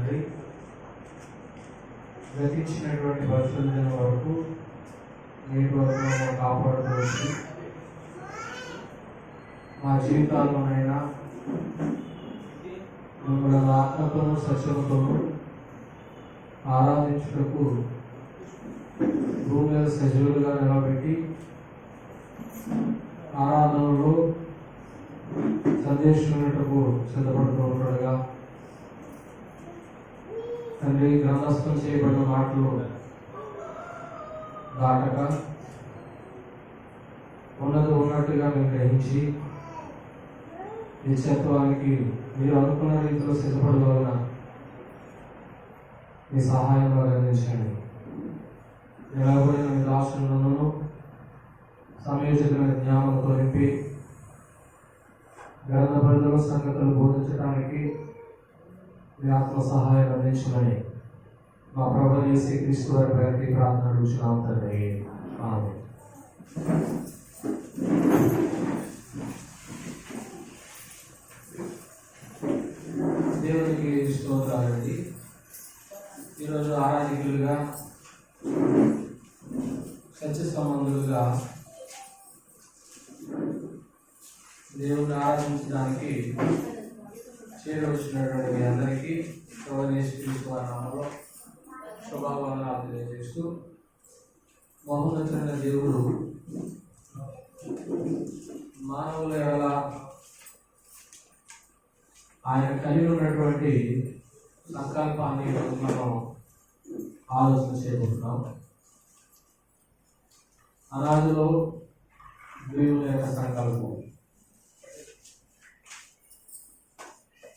తండ్రి, గతించినటువంటి పరిశుద్ధ దినం వరకు నేటి వరకు మమ్మల్ని కాపాడుకోవచ్చు. మా జీవితాల్లోనైనా మిమ్మల్ని ఆత్మతోనూ సత్యముతోనూ ఆరాధించుటకు భూమి మీద సజీవులుగా నిలబెట్టి ఆరాధనలో సందేశములకు సిద్ధపడుతూ ఉండగా తండ్రి, గ్రంథస్థం చేయబడిన మాటలు దాటక ఉన్నట్టుగా మేము గ్రహించి నిత్యత్వానికి మీరు అనుకున్న రీతిలో సిద్ధపడగలన మీ సహాయంలో అందించండి. నిలబడిన మీ దాసులను సమయోచితమైన జ్ఞానంతో నింపి గ్రంథ పరిధిలో సంగతులు బోధించడానికి మీ ఆత్మ సహాయం అందించమని మా ప్రభువు యేసుక్రీస్తు వారి పేరుకి ప్రార్థన అడుగుచున్నాము తండ్రి. ఆమేన్. దేవునికి స్తోత్రాలండి. ఈరోజు ఆరాధికులుగా, సత్య సంబంధులుగా దేవుని ఆరాధించడానికి చేరవచ్చినటువంటి మీ అందరికీ ప్రభువు యేసుక్రీస్తు వారి నామములో శుభాకాంక్షలు తెలియజేస్తూ, మహోన్నతమైన దేవుడు మానవుల ఎలా ఆయన కలిగి ఉన్నటువంటి సంకల్పాన్ని మనం ఆలోచన చేయబోతున్నాం. అనాదిలో దేవుని యొక్క సంకల్పం,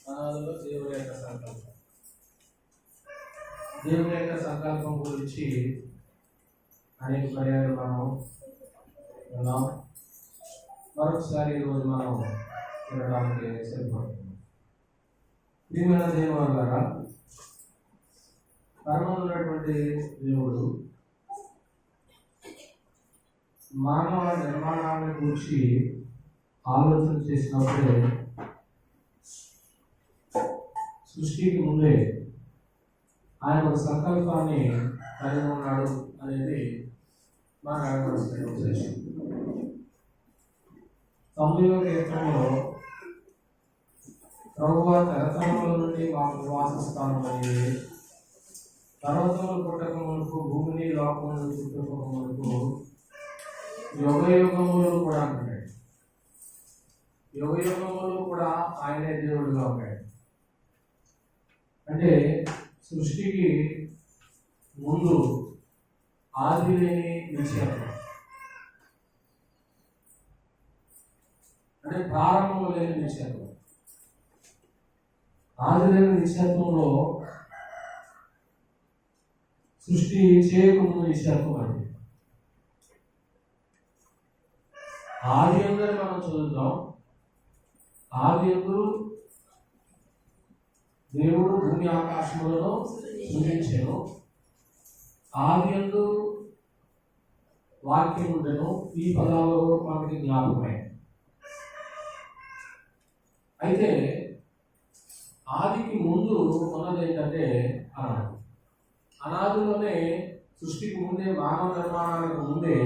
అనాదిలో దేవుని యొక్క సంకల్పం, దేవుని యొక్క సంకల్పం గురించి అనేక పర్యాలు మనం విన్నాం. మరొకసారి ఈరోజు మనం వినడానికి సిద్ధపడుతున్నాం. ప్రియమైన దేవులారా, పరమంలో ఉన్నటువంటి దేవుడు మానవ నిర్మాణాన్ని గురించి ఆలోచన చేసినప్పుడే సృష్టికి ముందే ఆయన ఒక సంకల్పాన్ని కలిగి ఉన్నాడు అనేది మనం అడగవలసిన విషయం. 90వ కీర్తనలో ప్రభువా తరతరముల నుండి మాకు నివాస స్థానం అనేది, పర్వతములు పుట్టక మునుపు, భూమిని లోకములు పుట్టక మునుపు, యుగ యుగములు కూడా ఉంటాయి. యుగ యుగములు కూడా ఆయనే దేవుడుగా ఉంటాయి. అంటే సృష్టికి ముందు ఆది లేని నిశ్చయం, అంటే ప్రారంభం లేని నిశ్చయం. ఆది లేని నిశ్చత్వంలో సృష్టి చేయకముందు నిశ్చత్వం అండి. ఆది యందు మనం చదువుతాం, ఆది యందు దేవుడు భూమి ఆకాశములను సృజించెను, ఆది యందు వాక్యం ఉండెను. ఈ పదాలు మనకి జ్ఞాపకమే. అయితే ఆదికి ముందు ఉన్నది ఏంటంటే అనాది. అనాదిలోనే సృష్టికి ముందే, మానవ నిర్మాణానికి ముందే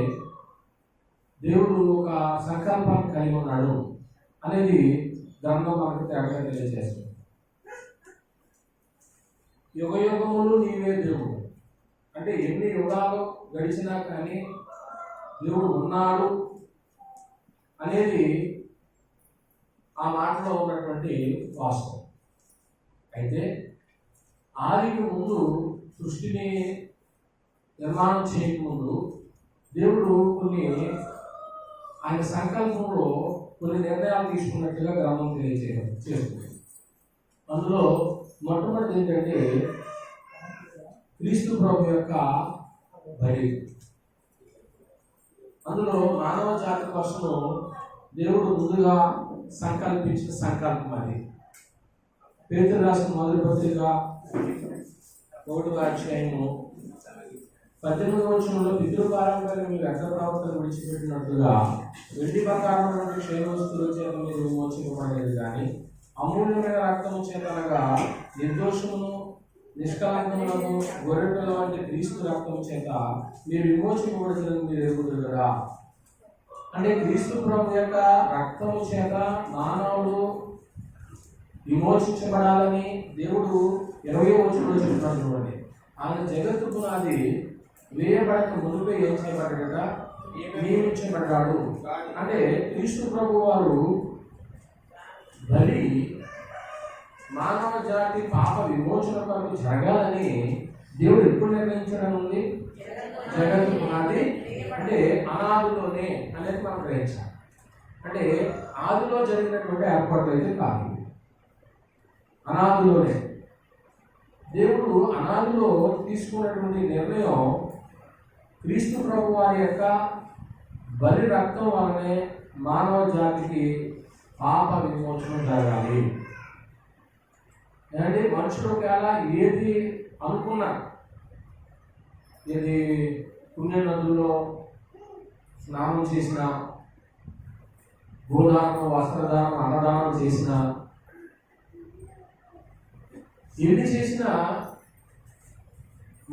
దేవుడు ఒక సంకల్పాన్ని కలిగి ఉన్నాడు అనేది గ్రంథం మనకు తేటగా తెలియజేస్తుంది. యుగ యుగములు నీవే దేవుడు అంటే ఎన్ని యుగాలు గడిచినా కానీ దేవుడు ఉన్నాడు అనేది ఆ మాటలో ఉన్నటువంటి వాస్తవం. అయితే ఆదికి ముందు, సృష్టిని నిర్మాణం చేయకముందు దేవుడు కొన్ని ఆయన సంకల్పంలో కొన్ని నిర్ణయాలు తీసుకున్నట్టుగా గ్రంథం తెలియజేస్తుంది. అందులో మొట్టమొదటి ఏంటంటే క్రీస్తు ప్రభు యొక్క బలి. అందులో మానవ జాతి కోసం దేవుడు ముందుగా సంకల్పించిన సంకల్పం అది. పేతురు రాసిన మొదటి పత్రిక 1వ అధ్యాయము 18వ వచనంలో, పితృపారంపర్యం మీరు వ్యర్థ ప్రవర్తన విడిచిపెట్టినట్లుగా వెండి బంగారం నుండి క్షయ వస్తువుల చేత మీరు విమోచింపబడలేదు, కానీ అమూల్యమైన రక్తము చేత అనగా నిర్దోషమును నిష్కలంకములకు గొర్రెపిల్ల వంటి క్రీస్తు రక్తం చేత మీరు విమోచింపబడుతున్నది మీరు ఎరుగుదురు కదా. అంటే క్రీస్తు ప్రభు యొక్క రక్తము చేత మానవుడు విమోచించబడాలని దేవుడు 20వ వచనంలో చెప్తున్నాడు. చూడండి, ఆయన జగత్తు పునాది వేయబడక ముందుపై ఏం చేయబడ్డాడట? నియమించబడ్డాడు. అంటే క్రీస్తు ప్రభు వారు బలి మానవ జాతి పాప విమోచన కొరకు జరగాలని దేవుడు ఎప్పుడు నిర్ణయించడం ఉంది? జగత్తు పునాది అంటే అనాదిలోనే అనేది మనం గ్రహించాలి. అంటే ఆదిలో జరిగినటువంటి ఏర్పాట్లు అయితే కాదు, అనాదిలోనే. దేవుడు అనాదిలో తీసుకున్నటువంటి నిర్ణయం క్రీస్తు ప్రభు వారి యొక్క బలి రక్తం వలనే మానవ జాతికి పాప విమోచనం జరగాలి. అంటే మనుషులు ఒకవేళ ఏది అనుకున్నా, ఇది పుణ్య నదుల్లో స్నానం చేసిన, భూదానం, వస్త్రదానం, అన్నదానం చేసిన, ఏది చేసినా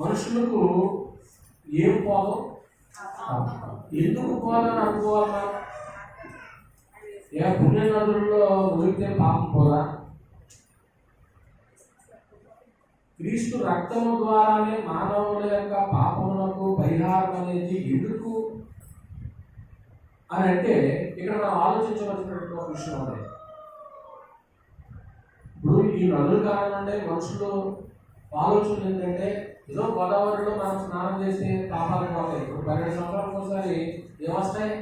మనుషులకు ఏం పోదు? ఎందుకు పోదని అనుకోవాలన్నా? ఏ పుణ్య నదుల్లో మునిగితే పాపం పోదా? క్రీస్తు రక్తము ద్వారానే మానవుల యొక్క పాపములకు పరిహారం అనేది ఎందుకు అని అంటే ఇక్కడ మనం ఆలోచించవలసినటువంటి ఒక విషయం ఉంది. ఇప్పుడు ఈ నదుల కారణంటే మనుషులు ఆలోచన ఏంటంటే ఏదో గోదావరిలో మనం స్నానం చేస్తే పాపాలు పోతాయి. ఇప్పుడు 12 సంవత్సరాలకు ఒకసారి ఏమొస్తాయి?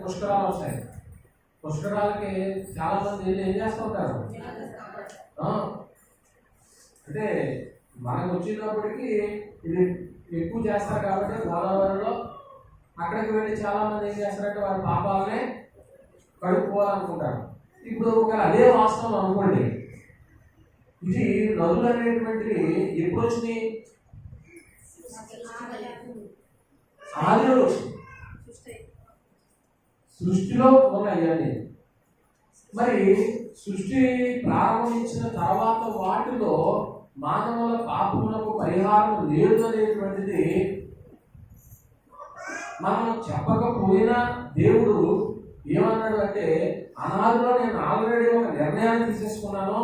పుష్కరాలు వస్తాయి. పుష్కరాలకి చాలా మంది వెళ్ళి ఏం చేస్తూ ఉంటారు? అంటే మనకు వచ్చినప్పటికీ ఇది ఎక్కువ చేస్తారు కాబట్టి గోదావరిలో అక్కడికి వెళ్ళి చాలా మంది ఏం చేస్తారంటే వారి పాపాలనే కడుక్కోవాలనుకుంటారు. ఇప్పుడు ఒకవేళ అదే వాస్తవం అనుకోండి, ఇది నదులు అనేటువంటివి ఎప్పుడు వచ్చినాయి? ఆదిలో వచ్చింది, సృష్టిలో ఉన్నాయి అని. మరి సృష్టి ప్రారంభించిన తర్వాత వాటిలో మానవుల పాపములకు పరిహారం లేదు అనేటువంటిది మనం చెప్పకపోయినా దేవుడు ఏమన్నాడు అంటే, అనాదిలో నేను ఆల్రెడీ ఒక నిర్ణయాన్ని తీసేసుకున్నాను,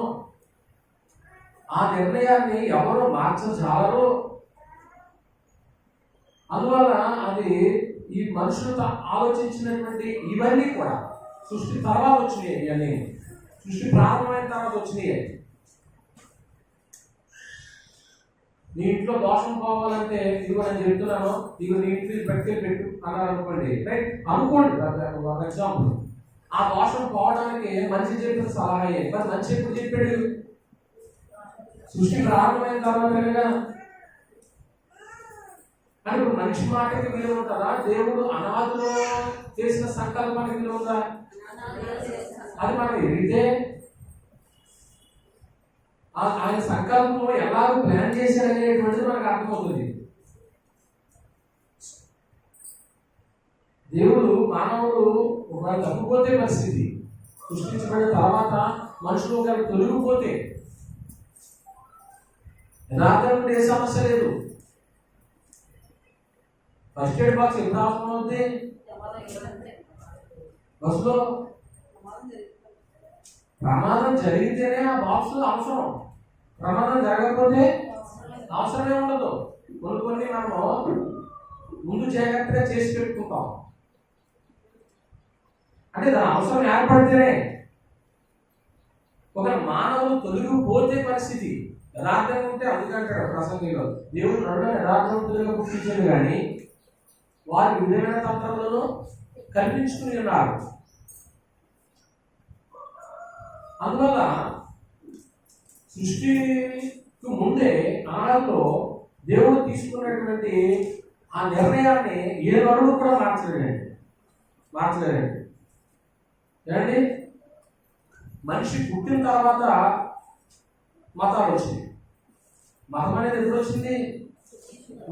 ఆ నిర్ణయాన్ని ఎవరు మార్చజాలరు, అందువల్ల అది ఈ మనుషులతో ఆలోచించినటువంటి ఇవన్నీ కూడా సృష్టి తర్వాత వచ్చినాయి. ఇవన్నీ సృష్టి ప్రారంభమైన తర్వాత వచ్చినాయి. నీ ఇంట్లో దోషం పోవాలంటే ఇదిగో నేను చెప్తున్నాను, ఇదిగో నీ ఇంట్లో పెట్టు అన్నారు అనుకోండి, రైట్? అనుకోండి ఒక ఎగ్జాంపుల్. ఆ దోషం పోవడానికి మనిషి చెప్పిన సలహా మరి మనిషి ఎప్పుడు చెప్పాడు? సృష్టి ప్రారంభమైన తర్వాతగా. అంటే ఇప్పుడు మనిషి మాటకి విలువ ఉంటుందా? దేవుడు అనాదిలో చేసిన సంకల్పానికి విలువ ఉందా? అది మనం ఎరిగితే ఆయన సంకల్పం ఎలా ప్లాన్ చేశారనేటువంటిది మనకు అర్థమవుతుంది. దేవుడు మానవుడు ఒక తప్పిపోతే పరిస్థితి, సృష్టించబడిన తర్వాత మనుషులు ఒకరు తొలగిపోతే యథార్థం ఏ సమస్య లేదు. ఫస్ట్ ఎయిడ్ బాక్స్ ఎప్పుడు అవసరం అవుతుంది? బస్సులో ప్రమాదం జరిగితేనే ఆ బాక్స్ అవసరం, ప్రమాదం జరగకపోతే అవసరమే ఉండదు. కొన్ని మనము ముందు జాగ్రత్తగా చేసి పెట్టుకుంటాం, అంటే దాని అవసరం ఏర్పడితేనే. ఒక మానవులు తొలగిపోతే పరిస్థితి యథార్థంగా ఉంటే అందుకంటాడు ప్రసంగిలో, దేవుడు నడుమ యథార్థవంతులుగా పుట్టించాడు కానీ వారి విధమైన తంత్రములను కల్పించుకుని ఉన్నారు. అందువల్ల సృష్టికి ముందే ఆనాడులో దేవుడు తీసుకున్నటువంటి ఆ నిర్ణయాన్ని ఏ నరుడు కూడా మార్చలేదండి. ఏమండి, మనిషి పుట్టిన తర్వాత మతాలు వచ్చింది. మతం అనేది ఎప్పుడు వచ్చింది?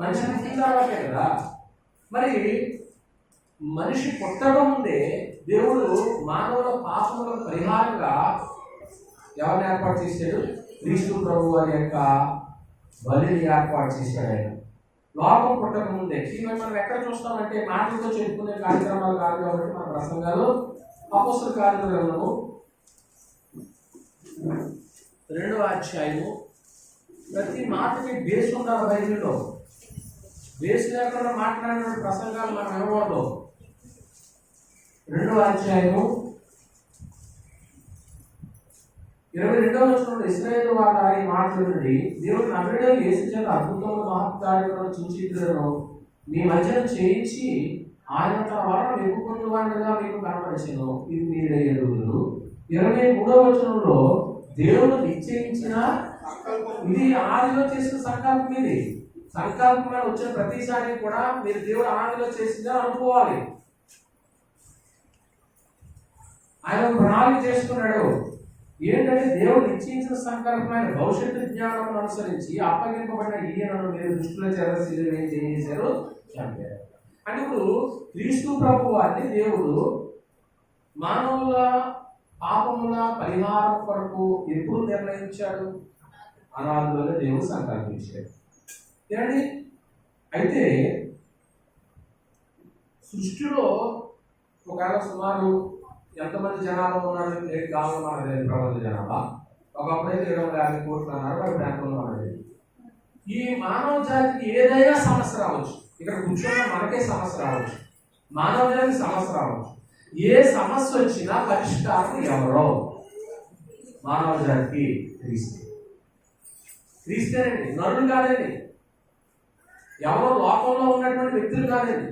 మనిషి పుట్టిన తర్వాతే కదా. మరి మనిషి పుట్టడం ముందే దేవుడు మానవుల పాపములకు పరిహారంగా ఎవరిని ఏర్పాటు చేశాడు? క్రీస్తు ప్రభు వారి యొక్క బలిని ఏర్పాటు చేశాడు ఆయన. లోకం పుట్టక ముందే. ఇవి మనం ఎక్కడ చూస్తామంటే మాటలతో చెప్పుకునే కార్యక్రమాలు కాదు కాబట్టి మన ప్రసంగాలు అపోస్తల కార్యాల గ్రంథము 2వ అధ్యాయము. ప్రతి మాటకి బేస్ ఉండాలి బైబిల్లో. బేస్ లేకుండా మాట్లాడిన ప్రసంగాలు మనం ఏమవద్దు. 2వ అధ్యాయము 22వ వచనంలో ఇశ్రాయేలు వారి మాటల నుండి దేవుడు నగరుడు యేసు చేత అద్భుతములు మహత్కార్యములను సూచించుటను మీ మధ్యన చేయించి ఆయన తన వలన వెతుకున్న వారిగా మీకు కనపరిచెను. ఇది మీరే ఎరుగుదురు. 23వ వచనంలో దేవుడు నిశ్చయించిన ఇది ఆదిలో చేసిన సంకల్పం. ఇది సంకల్పమైన వచ్చిన ప్రతిసారి కూడా మీరు దేవుడు ఆదిలో చేసిందా అనుకోవాలి. ఆయన ప్రణాళిక చేసుకున్నాడు. ఏంటంటే దేవుడు నిశ్చయించిన సంకల్పమైన భవిష్యత్తు జ్ఞానం అనుసరించి అప్పగింపబడిన ఈయనను మీరు దృష్టిలో చేరసిలు ఏం చేశారు, చంపారు. అంటే ఇప్పుడు క్రీస్తు ప్రభు వారిని దేవుడు మానవుల పాపముల పరిహారం కొరకు ఎప్పుడు నిర్ణయించాడు? అనాదిలోనే దేవుడు సంకల్పించాడు. ఏమండి, అయితే సృష్టిలో ఒకవేళ సుమారు ఎంతమంది జనాభా ఉన్నారు కావాలి మనది ప్రపంచ జనాభా. ఒకప్పుడైతే 250 కోట్లు అన్నారు, వాడి ప్రాంతంలో ఉన్నది. ఈ మానవ జాతికి ఏదైనా సమస్య రావచ్చు. ఇక్కడ కూర్చొని మనకే సమస్య రావచ్చు, మానవ జాతికి సమస్య రావచ్చు. ఏ సమస్య వచ్చినా పరిష్కారం ఎవరో? మానవ జాతికి క్రీస్తేనండి, నరులు కాదండి, ఎవరో లోకంలో ఉన్నటువంటి వ్యక్తులు కాదండి.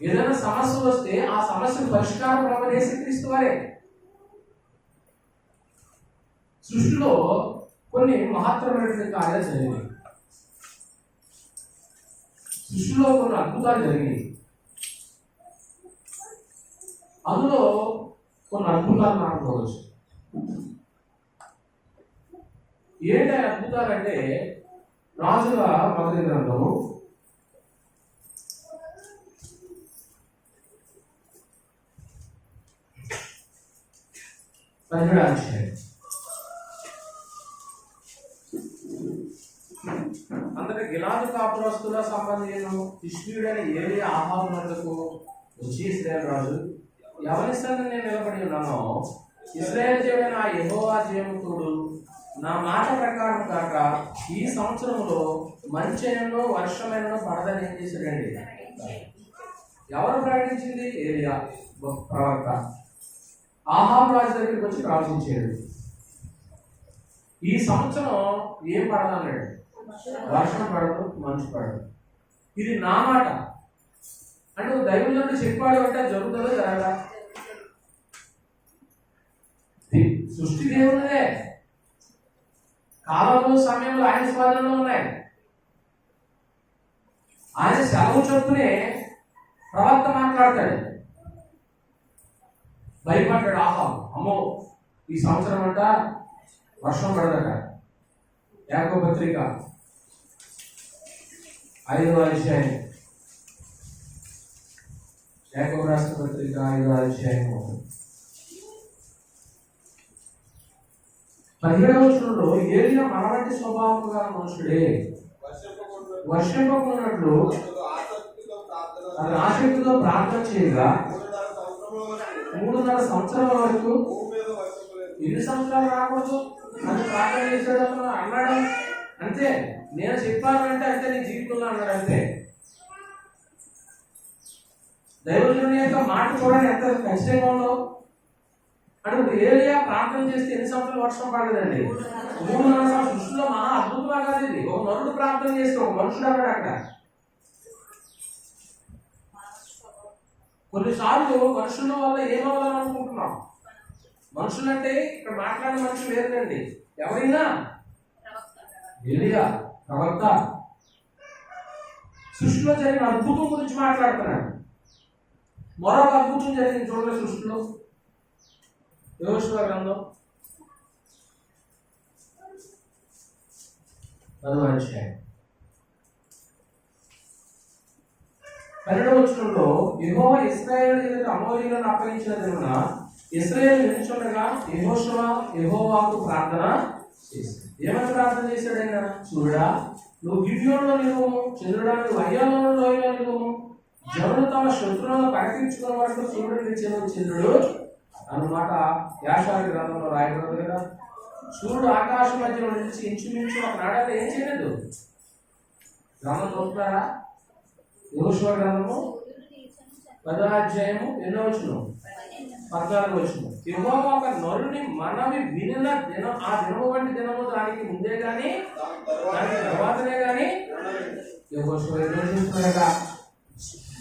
ఏదైనా సమస్య వస్తే ఆ సమస్యను పరిష్కారం ప్రవేశ క్రీస్తు వారే. సృష్టిలో కొన్ని మహత్తరమైనటువంటి కార్యాలు జరిగినాయి. సృష్టిలో కొన్ని అద్భుతాలు జరిగినాయి. అందులో కొన్ని అద్భుతాలు మాట్లాడవచ్చు. ఏంటి అద్భుతాలు అంటే, రాజుల మొదటి గ్రంథము 17వ అధ్యాయం. అంతటా గిలాదు కాపురస్తుల సంబంధించిన తిష్బీయుడైన ఏలియా ఆహాబు వద్దకు వచ్చి ఇశ్రాయేలు రాజు, ఎవరి సంగతి నేను నిలబడి ఉన్నానో ఇశ్రాయేలు దేవుడైన ఆ యెహోవా జీవముతోడు నా మాట ప్రకారం కాక ఈ సంవత్సరంలో మంచైనను వర్షమైనను పడదని ఏం చేశాడండి? ఎవరు ప్రకటించింది? ఏలియా ప్రవక్త. ఆహాబు రాజు దగ్గరికి వచ్చి ప్రవచించాడు, ఈ సంవత్సరం ఏం పడదన్నాడు? వర్షం పడదు, మంచు పడదు. ఇది నా మాట అంటే దైవజనుడు చెప్పాడు అంటే జరుగుతుందో జరగదా? సృష్టి దేవునిదే, కాలంలో సమయంలో ఆయన స్వాధీనంలో ఉన్నాయి. ఆయన సెలవు చొప్పునే ప్రవక్త మాట్లాడతాడు. భయపడ్డాడు ఆహాబు, అమ్మో ఈ సంవత్సరం అంట వర్షం పడదట. యాకోబు పత్రిక 5వ అధ్యాయం, యాకోబు రాష్ట్ర పత్రిక 5వ అధ్యాయము 17వ వచనంలో ఏలియా మనవంటి స్వభావం గల మనుషుడే, వర్షింపకున్నట్లు ఆసక్తితో ప్రార్థన చేయగా 3.5 సంవత్సరాల వరకు, ఎన్ని సంవత్సరాలు రాకూడదు అని ప్రార్థన చేశాడు అన్నాడు. అంతే, నేను చెప్పాను అంటే అంతే నీ జీవితంలో అన్నాడు. అంతే, దైవజనుని యొక్క మాట చూడండి ఎంత ఖచ్చితంగా ఉందో. అంటే ఏలియా ప్రార్థన చేస్తే ఎన్ని సంవత్సరాలు వర్షం పడలేదండి? 3.5 సంవత్సరాలు. సృష్టిలో మహా అద్భుతంగా కాదు ఇది. ఒక నరుడు ప్రార్థన చేస్తే ఒక మనుషుడు అన్నాడు అక్కడ. కొన్నిసార్లు మనుషుల వల్ల ఏమవ్వాలని అనుకుంటున్నాం. మనుషులంటే ఇక్కడ మాట్లాడే మనుషులు లేదండి, ఎవరైనా ఏలియా ప్రవక్త సృష్టిలో జరిగిన అద్భుతం గురించి మాట్లాడుతున్నాడు. మరొక అద్భుతం జరిగింది చూడలేదు సృష్టిలో. యెహోషువ గ్రంథం 10వ అధ్యాయం 12వ వచనంలో యెహోవా ఇశ్రాయేలు ఎదుట అమోరీయులను అప్పగించిన దినమున ఇశ్రాయేలు నిలుచుండగా యెహోషువ యెహోవాకు ప్రార్థన చేశాడు. ఏమని ప్రార్థన చేశాడు ఆయన? సూర్యుడా నువ్వు గిబియోనులో నిలువుము, చంద్రుడా నువ్వు అయ్యాలోను లోయలో నిలువుము, జనులు తమ శత్రువులను ప్రకటించుకున్న వరకు సూర్యుడు నిలిచిన చంద్రుడు అన్నమాట యాషారి గ్రంథంలో రాయబడింది కదా. సూర్యుడు ఆకాశ మధ్యలో నిలిచి ఇంచుమించు ఒక నాడైతే ఏం చేయలేదు. గ్రంథం చూస్తున్నారా? యెహోషువ గ్రంథము 10వ అధ్యాయము 14వ వచనం. యెహోవా ఒక నరుని మనవి వినిన దినం, ఆ దినము వంటి దినము దానికి ముందే గాని దానికి తర్వాతనే గాని యెహోషువ నిర్ణయించుకున్నాక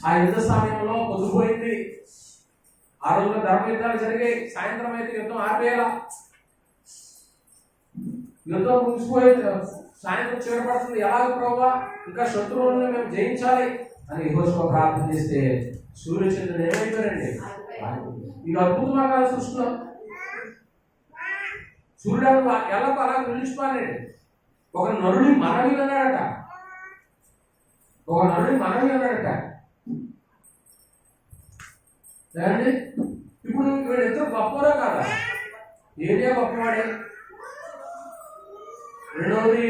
ఆ యుద్ధ సమయంలో పొద్దుపోయింది. ఆ రోజుల్లో ధర్మ యుద్ధాలు జరిగాయి. సాయంత్రం అయితే యుద్ధం ఆపేయాల. యుద్ధం ముగిసిపోయి సాయంత్రం చేరబడుతుంది. ఎలాగ ప్రభావ ఇంకా శత్రువులను మేము జయించాలి అని యెహోషువ ప్రార్థన చేస్తే సూర్యచంద్రుడు ఏమైపోయారండి? ఇది అద్భుతమైన సృష్టిలో సూర్యుడు ఎలా అలా నిలిచిపోయాడండి. ఒక నరుడి మనవి అన్నాడట. ఏమండి ఇప్పుడు వీడు ఎంతో గొప్పవారో కాదా? ఏరియా గొప్పవాడే. రెండవది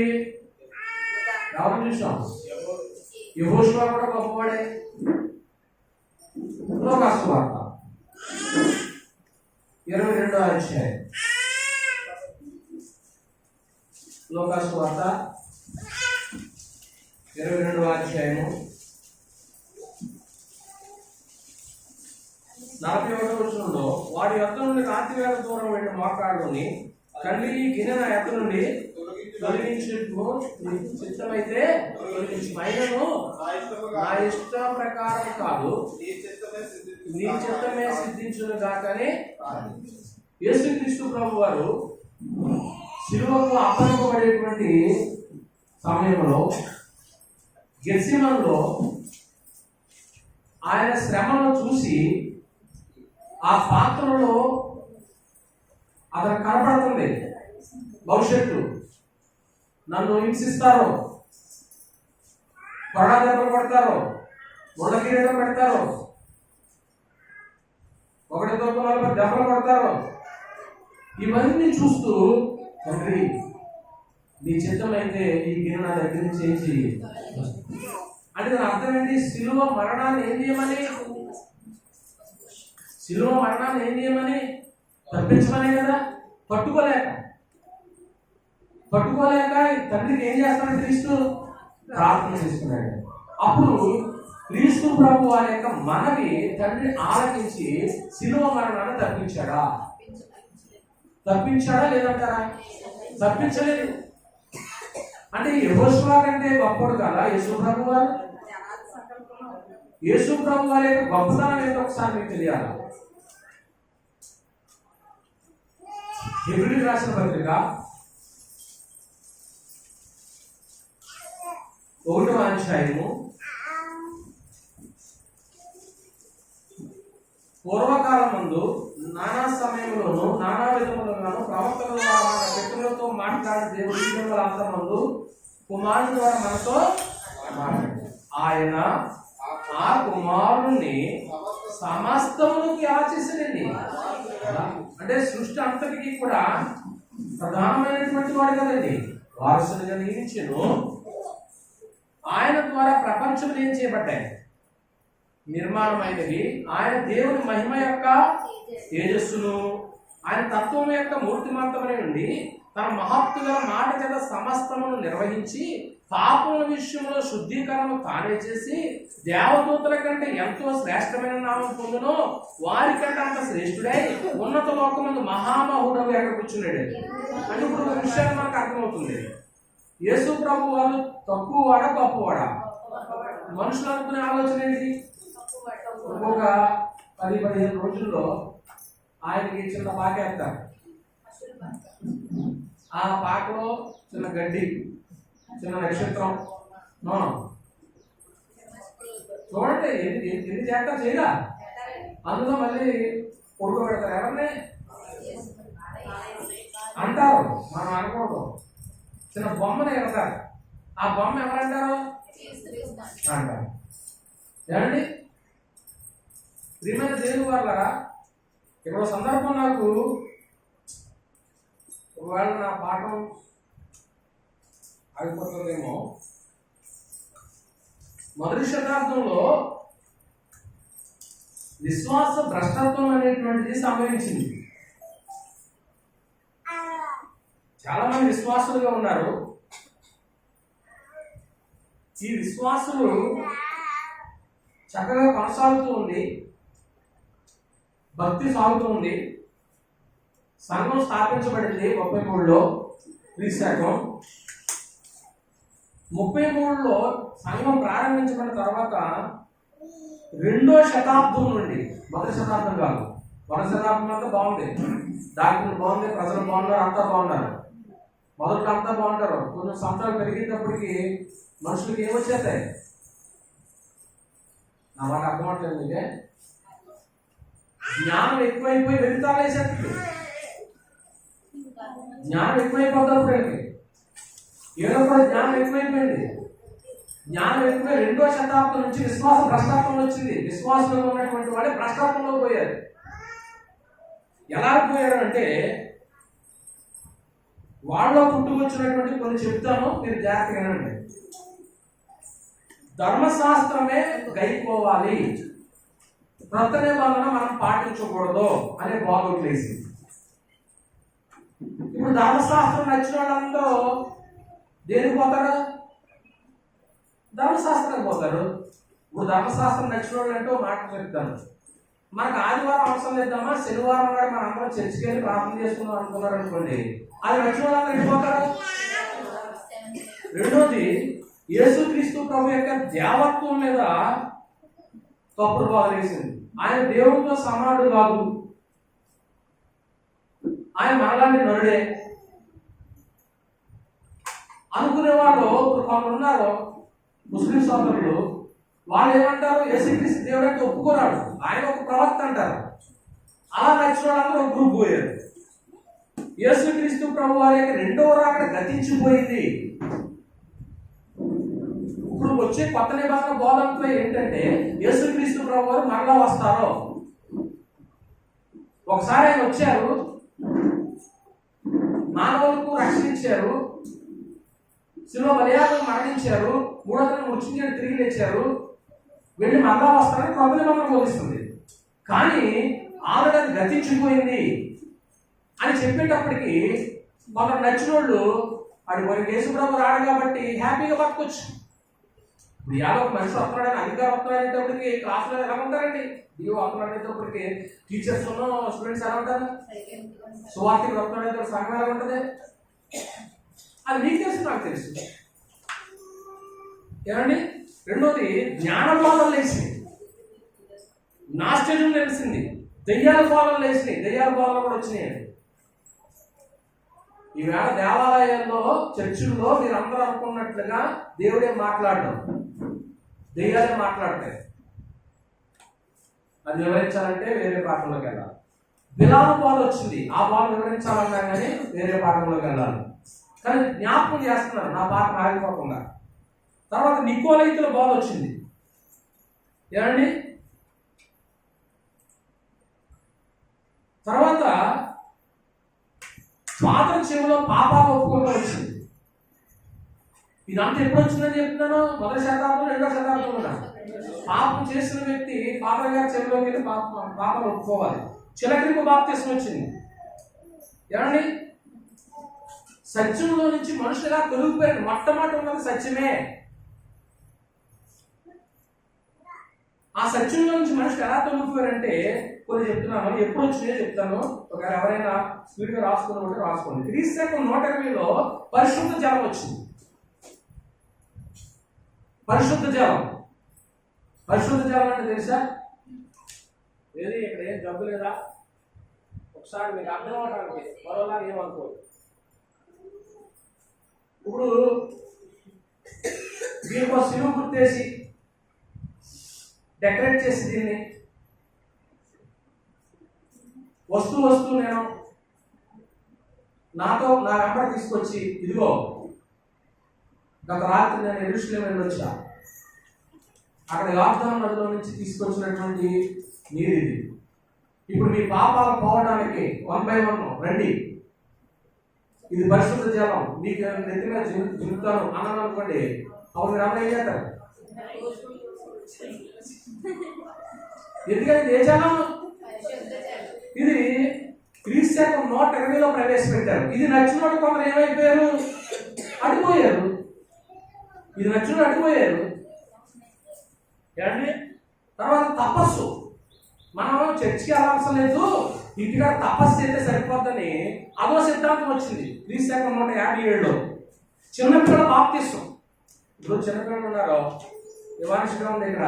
ఎవరు చూసాం? యెహోషువ కూడా గొప్పవాడే. లోకాసు వార్త 22వ అధ్యాయం. లోకాసు వార్త 22వ అధ్యాయము 41వ వచనంలో వాడి యొద్ద నుండి రాత్రి వేళ దూరం వెళ్ళి మోకాడుని తండ్రి ఈ గిన్నె నా యొద్ద నుండి తొలగించుటకు చిత్తమైతే తొలగించి, మైనను నా ఇష్ట ప్రకారం కాదు నీ చిత్తమే సిద్ధించును గాకని. యేసుక్రీస్తు ప్రభు వారు శిలువకు అప్పగింపబడేటువంటి సమయంలో గెత్సెమనీలో ఆయన శ్రమను చూసి ఆ పాత్రలో అతను కనపడుతుంది భవిష్యత్తు. నన్ను హింసిస్తారు, కొరడా దెబ్బలు కొడతారు, ముళ్ళ కిరీటం పెడతారు, ఒకటితో 40 దెబ్బలు కొడతారు. ఇవన్నీ చూస్తూ తండ్రి నీ చిత్తమైతే ఈ గిన్నె నా దగ్గర నుంచి ఏం చెయ్యి అంటే దాని అర్థం ఏంటి? శిలువ మరణాన్ని ఏం చేయమని తప్పించమనే కదా. పట్టుకోలేక తండ్రికి ఏం చేస్తాడని క్రీస్తు ప్రార్థన చేస్తున్నాడు. అప్పుడు క్రీస్తు ప్రభు వారి యొక్క మనవి తండ్రి ఆలకించి శిలువ మరణాన్ని తప్పించాడా లేదంటారా? తప్పించలేదు. అంటే యెహోషువ కంటే గొప్పడు కదా యేసు ప్రభు వారు. యేసు ప్రభు వారి యొక్క గొప్పతనం ఏంటో ఒకసారి మీకు తెలియాలి. హెబ్రీయులకు రాసిన పత్రిక 1వ అధ్యాయము పూర్వకాలం ముందు నానా సమయంలోను నానా విధములుగాను ప్రవక్తల ద్వారా పితరులతో మాట్లాడే దేవుడి అంతమందు కుమారుని ద్వారా మనతో మాట్లాడాడు. ఆయన ఆ కుమారుని సమస్తమునికి ఆచేసనండి. అంటే సృష్టి అంతటికి కూడా ప్రధానమైనటువంటి వాడు కదండి. వారసునిగా నియమించెను. ఆయన ద్వారా ప్రపంచం ఏం చేయబడ్డాయి? నిర్మాణమైనది. ఆయన దేవుని మహిమ యొక్క తేజస్సును, ఆయన తత్వం యొక్క మూర్తిమంతమై ఉండి తన మహత్తుల మాట చేత సమస్తమును నిర్వహించి పాపముల విషయంలో శుద్ధీకరణను తానే చేసి దేవదూతల కంటే ఎంతో శ్రేష్టమైన నామం పొందును. వారికంటే అంత శ్రేష్ఠుడై ఉన్నత లోకమందు మహామహుడవు ఎక్కడ కూర్చున్నాడు. అంటే ఇప్పుడు ఒక విషయాన్ని మనకు అర్థమవుతుంది. యేసు ప్రభు వారు తక్కువవాడా గొప్పవాడా? మనుషులు అనుకునే ఆలోచన ఏంటి? ఒక 10-15 రోజుల్లో ఆయనకి చిన్న పాక వేస్తారు. ఆ పాకలో చిన్న గడ్డి, చిన్న నక్షత్రం, చూడండి ఎన్ని చేస్తారు చేయరా. అందులో మళ్ళీ పడుకోబెడతారు. ఎవరిని అంటారు? మనం అనకూడదు. చిన్న బొమ్మను ఎడతారు. ఆ బొమ్మ ఎవరంటారు? అంటారు. ఏమండి ప్రియమైన దేవుని వారలారా, ఇప్పుడు సందర్భం నాకు ఒకవేళ నా పాఠం ఆగిపోతుందేమో. మొదటి శతాబ్దంలో విశ్వాస భ్రష్టత్వం అనేటువంటిది సంభవించింది. చాలా మంది విశ్వాసులుగా ఉన్నారు. ఈ విశ్వాసులు చక్కగా కొనసాగుతూ ఉంది, భక్తి సాగుతూ ఉంది. సంఘం స్థాపించబడింది 33లో క్రీశాకం. 33లో సంఘం ప్రారంభించబడిన తర్వాత 2వ శతాబ్దం నుండి, మొదటి శతాబ్దం కాదు, మొదటి శతాబ్దం అంతా బాగుంది, డాక్టర్లు బాగుంది, ప్రజలు బాగున్నారు, అంతా బాగున్నారు. మొదట్లో అంతా బాగుంటారు. కొంచెం సంవత్సరాలు పెరిగేటప్పటికి మనుషులకి ఏమొచ్చేస్తాయి? నా మాట అర్థమవట్లేదు మీకే? జ్ఞానం ఎక్కువైపోయి వెళ్తాలు వేసేస్తుంది. జ్ఞానం ఎక్కువైపోతారు. ఏదో కూడా జ్ఞానం ఎక్కువైపోయింది. జ్ఞానం ఎక్కువై 2వ శతాబ్దం నుంచి విశ్వాస భ్రష్టాత్వం వచ్చింది. విశ్వాసంలో ఉన్నటువంటి వాళ్ళే భ్రష్టాత్వంలో పోయారు. ఎలా పోయారు అంటే, వాళ్ళలో పుట్టుకొచ్చినటువంటి కొన్ని చెప్తాను, మీరు జాగ్రత్తగా వినండి. ధర్మశాస్త్రమే గైకోవాలి, క్రొత్త నిబంధన మనం పాటించకూడదు అనే బాగోట్లు వేసింది. ఇప్పుడు ధర్మశాస్త్రం నచ్చిన వాళ్ళందరూ దేనికి పోతారు? ధర్మశాస్త్రానికి పోతారు. ఇప్పుడు ధర్మశాస్త్రం నచ్చిన వాళ్ళు అంటే మాట చెప్తాను. మనకు ఆదివారం అవసరం లేద్దామా, శనివారం నాడు మన అందరం చర్చికి వెళ్ళి ప్రార్థన చేసుకుందాం అనుకున్నారు అనుకోండి, అది నచ్చిన వాళ్ళందరూ వెళ్ళిపోతారు. రెండోది, యేసుక్రీస్తు ప్రభు యొక్క దేవత్వం మీద తప్పుడు బాధలేసింది. ఆయన దేవుడితో సమానుడు కాదు, ఆయన మనలాంటి నరుడే అనుకునేవాళ్ళు కొందరు ఉన్నారు. ముస్లిం సోదరులు వాళ్ళు ఏమంటారు? యేసుక్రీస్తు దేవుడు అంటే ఒప్పుకోరాడు, ఆయన ఒక ప్రవక్త అంటారు. అలా నచ్చిన వాళ్ళందరూ ఒక గ్రూప్ పోయారు. యేసుక్రీస్తు ప్రభు వారి యొక్క 2వ రాకడ గతించిపోయింది. ఇప్పుడు వచ్చే కొత్త నిబంధన బోధనతో ఏంటంటే, యేసుక్రీస్తు ప్రభు వారు మరలా వస్తారు. ఒకసారి ఆయన వచ్చారు, మానవులకు రక్షించారు, శిలువ బలియాగం మరణించారు, 3వ దినం మృత్యుంజయుడు తిరిగి లేచారు, వెళ్ళి మరలా వస్తారని కొత్త నిబంధన బోధిస్తుంది. కానీ ఆల్రెడీ అది గతించిపోయింది అని చెప్పేటప్పటికి కొందరు నచ్చిన వాళ్ళు వాడి మరి యేసుప్రభు రాడు కాబట్టి హ్యాపీగా బతకొచ్చు. ఇప్పుడు యాదో ఒక మనిషి వస్తున్నాడని, అధికారం వస్తున్నాడనేటప్పటికి క్లాసులో ఎలా ఉంటారండి? డిఓ వస్తున్నాడనేటప్పటికి టీచర్స్ స్టూడెంట్స్ ఎలా ఉంటారు? సువార్తికి వస్తున్నాడనేటప్పుడు సంఘం ఎలా ఉంటుంది? అది మీకు తెలుసు, నాకు తెలుసు. ఏమండి? రెండోది, జ్ఞాన బోధనలు లేచింది, నాస్టేజం తెలిసింది, దెయ్యాల బోధనలు లేచినాయి, దెయ్యాల బోధనలు కూడా వచ్చినాయండి. ఈవేళ దేవాలయాల్లో, చర్చిల్లో మీరు అందరూ అనుకున్నట్లుగా దేవుడే మాట్లాడడం, దెయ్యాలే మాట్లాడతాయి. అది వివరించాలంటే వేరే పాఠంలోకి వెళ్ళాలి. బిలాము బాధ వచ్చింది, ఆ బాధ వివరించాలన్నా కానీ వేరే పాఠంలోకి వెళ్ళాలి. కానీ జ్ఞాపకం చేస్తున్నారు నా పాఠం ఆగిపోకుండా. తర్వాత నికోలైతుల బాధ వచ్చింది. ఏమండి? తర్వాత పాత్ర చెవులో పాపాలు ఒప్పుకోవడం వచ్చింది. ఇదంతా ఎప్పుడు వచ్చిందని చెప్తున్నాను? మొదటి శతాబ్దం, 2వ శతాబ్దంలో. పాపం చేసిన వ్యక్తి పాత్ర గారి చెవిలోకి వెళ్ళి పాపాలు ఒప్పుకోవాలి. చిలకరింపు బాప్తిస్మం వచ్చింది. ఏమండి? సత్యంలో నుంచి మనుషులుగా తొలగిపోయారు. మొట్టమొదటి ఉన్నది సత్యమే. ఆ సత్యంలో నుంచి మనుషులు ఎలా తొలగిపోయారంటే కొన్ని చెప్తున్నాను, ఎప్పుడు వచ్చినాయో చెప్తాను. ఒకవేళ ఎవరైనా స్పీడ్గా రాసుకుని ఉంటే రాసుకోండి. క్రీస్తు 120లో పరిశుద్ధ జలం వచ్చింది. పరిశుద్ధ జలం, పరిశుద్ధ జలం అంటే తెలుసా? ఏది ఇక్కడ ఏం జబ్బు లేదా? ఒకసారి మీకు అర్థం అవడానికి మరోలా ఏమనుకోదు. ఇప్పుడు దీనికి ఒక సిలువ గుర్తేసి డెకరేట్ చేసి దీన్ని వస్తూ నేను నాతో నా వెంబడి తీసుకొచ్చి, ఇదిగో గత రాత్రి నేను యెరూషలేము వెళ్ళి వచ్చా, అక్కడ యోర్దాను నదిలో నుంచి తీసుకొచ్చినటువంటి నీరు ఇది, ఇప్పుడు మీ పాపాలు పోవడానికి 1 by 1 రండి, ఇది పరిశుద్ధ జలం మీకు నెత్తి మీద జింపుతాను అన్నాను అనుకోండి, అప్పుడు మీరు అమ్మ ఏం చేస్తారు? ఎందుకంటే ఇది ఏ జలం? ఇది క్రీస్తు శకం 120లో ప్రవేశపెట్టారు. ఇది నచ్చిన వాళ్ళు కొందరు ఏమైపోయారు? అడిపోయారు. ఇది నచ్చిన అడిపోయారు. ఏమండి? తర్వాత తపస్సు. మనం చర్చికి వెళ్ళాల్సిన లేదు, ఇంటికాడ తపస్సు చేస్తే సరిపోద్దని అదో సిద్ధాంతం వచ్చింది క్రీస్తు శకం 157లో. చిన్నపిల్లల బాప్తిస్తం. ఇప్పుడు చిన్నపిల్లలు ఉన్నారు, యువానిష్టం దగ్గర,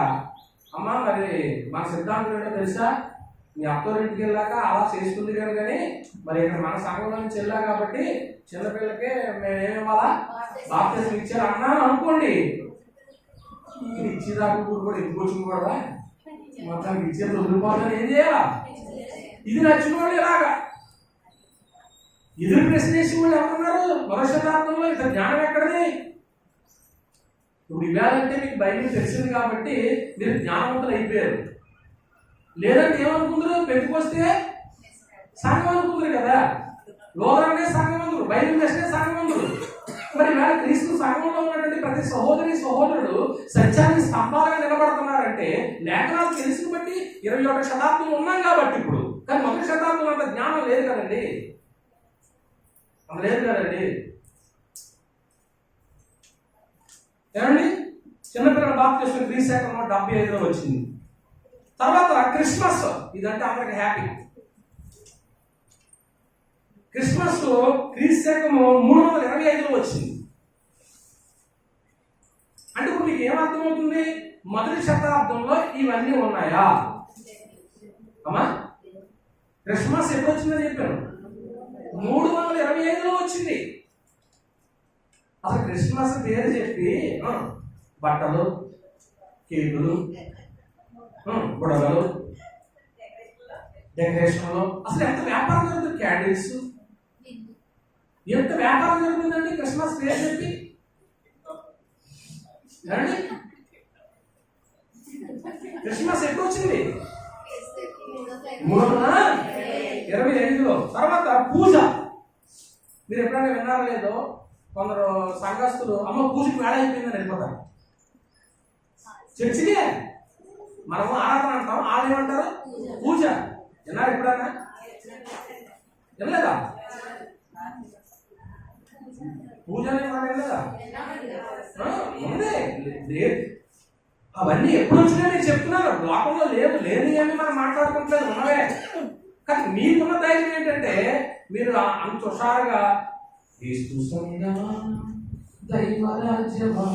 అమ్మ మరి మన సిద్ధాంతం ఏంటో తెలుసా? మీ అత్తోరింటికి వెళ్ళాక అలా చేసుకుంది కానీ మరి ఇక్కడ మన సంఘంలో నుంచి వెళ్ళా కాబట్టి చిన్నపిల్లలకే మేము ఏమివ్వాలా? బాప్తిజం ఇచ్చారు అన్నాను అనుకోండి, ఇది ఇచ్చేదాకా కూడా ఎందుకు వచ్చింది మొత్తానికి ఇచ్చేది వదిలిపోవాలని ఏం చేయాలా? ఇది నచ్చిన వాళ్ళు ఇలాగా ఎదురు ప్రశ్నేసి వాళ్ళు ఎవరున్నారు? మొదటి శతాబ్దంలో ఇంత జ్ఞానం ఎక్కడది? ఇప్పుడు ఇవ్వాలంటే మీకు బైబిల్ తెలిసింది కాబట్టి మీరు జ్ఞానవంతులు అయిపోయారు. లేదంటే ఏమనుకుందరు? పెట్టుకొస్తే సంఘం అనుకుందరు కదా, లోదరనే సంఘవంతుడు, బైబిల్ తెలిస్తే సంఘవంతుడు. మరి వేళ క్రీస్తు సంఘంలో ఉన్నటువంటి ప్రతి సహోదరి సహోదరుడు సత్యానికి స్తంభాలుగా నిలబడుతున్నారంటే లేఖనాలు తెలిసిన బట్టి 21వ శతాబ్దంలో ఉన్నాం కాబట్టి ఇప్పుడు. కానీ మొదటి శతాబ్దంలో అంత జ్ఞానం లేదు కదండి, అంత లేదు కదండి. ఏమండి? చిన్నపిల్లల బాప్తిజం క్రీస్తు శకం 175లో వచ్చింది. తర్వాత క్రిస్మస్, ఇదంటే అందరికి హ్యాపీ. క్రిస్మస్ క్రీస్తు శకం 325లో వచ్చింది. అంటే ఇప్పుడు మీకు ఏమర్థమవుతుంది? మొదటి శతాబ్దంలో ఇవన్నీ ఉన్నాయా అమ్మా? క్రిస్మస్ ఎప్పుడు వచ్చిందని చెప్పాను, 325లో వచ్చింది. అసలు క్రిస్మస్ పేరు చెప్పి బట్టలు, కేకులు, బుడగలు, డెకరేషన్లు, అసలు ఎంత వ్యాపారం జరుగుతుంది? క్యాండిల్స్, ఎంత వ్యాపారం జరుగుతుందండి క్రిస్మస్ పేరు చెప్పి. క్రిస్మస్ ఎప్పుడు వచ్చింది? 325లో. తర్వాత పూజ, మీరు ఎప్పుడైనా విన్నారో లేదో, కొందరు సంఘస్థులు అమ్మ పూజకి వేళ అయిపోయిందని వెళ్ళిపోతారు. చర్చికే మనము ఆరాధన అంటాం, వాళ్ళు ఏమంటారు? పూజ. విన్నారు ఎప్పుడన్నా? వినలేదా? పూజ అనే మాట వినలేదా? ఉంది. అవన్నీ ఎప్పుడు వచ్చినా నేను చెప్తున్నాను, లోకంలో లేవు, లేని ఏమి మనం మాట్లాడుకుంటలేదు, ఉన్నవే. కానీ మీకున్న ధైర్యం ఏంటంటే మీరు అంత హుషారుగా క్రీస్తు సంగమా దైవరాజ్యమా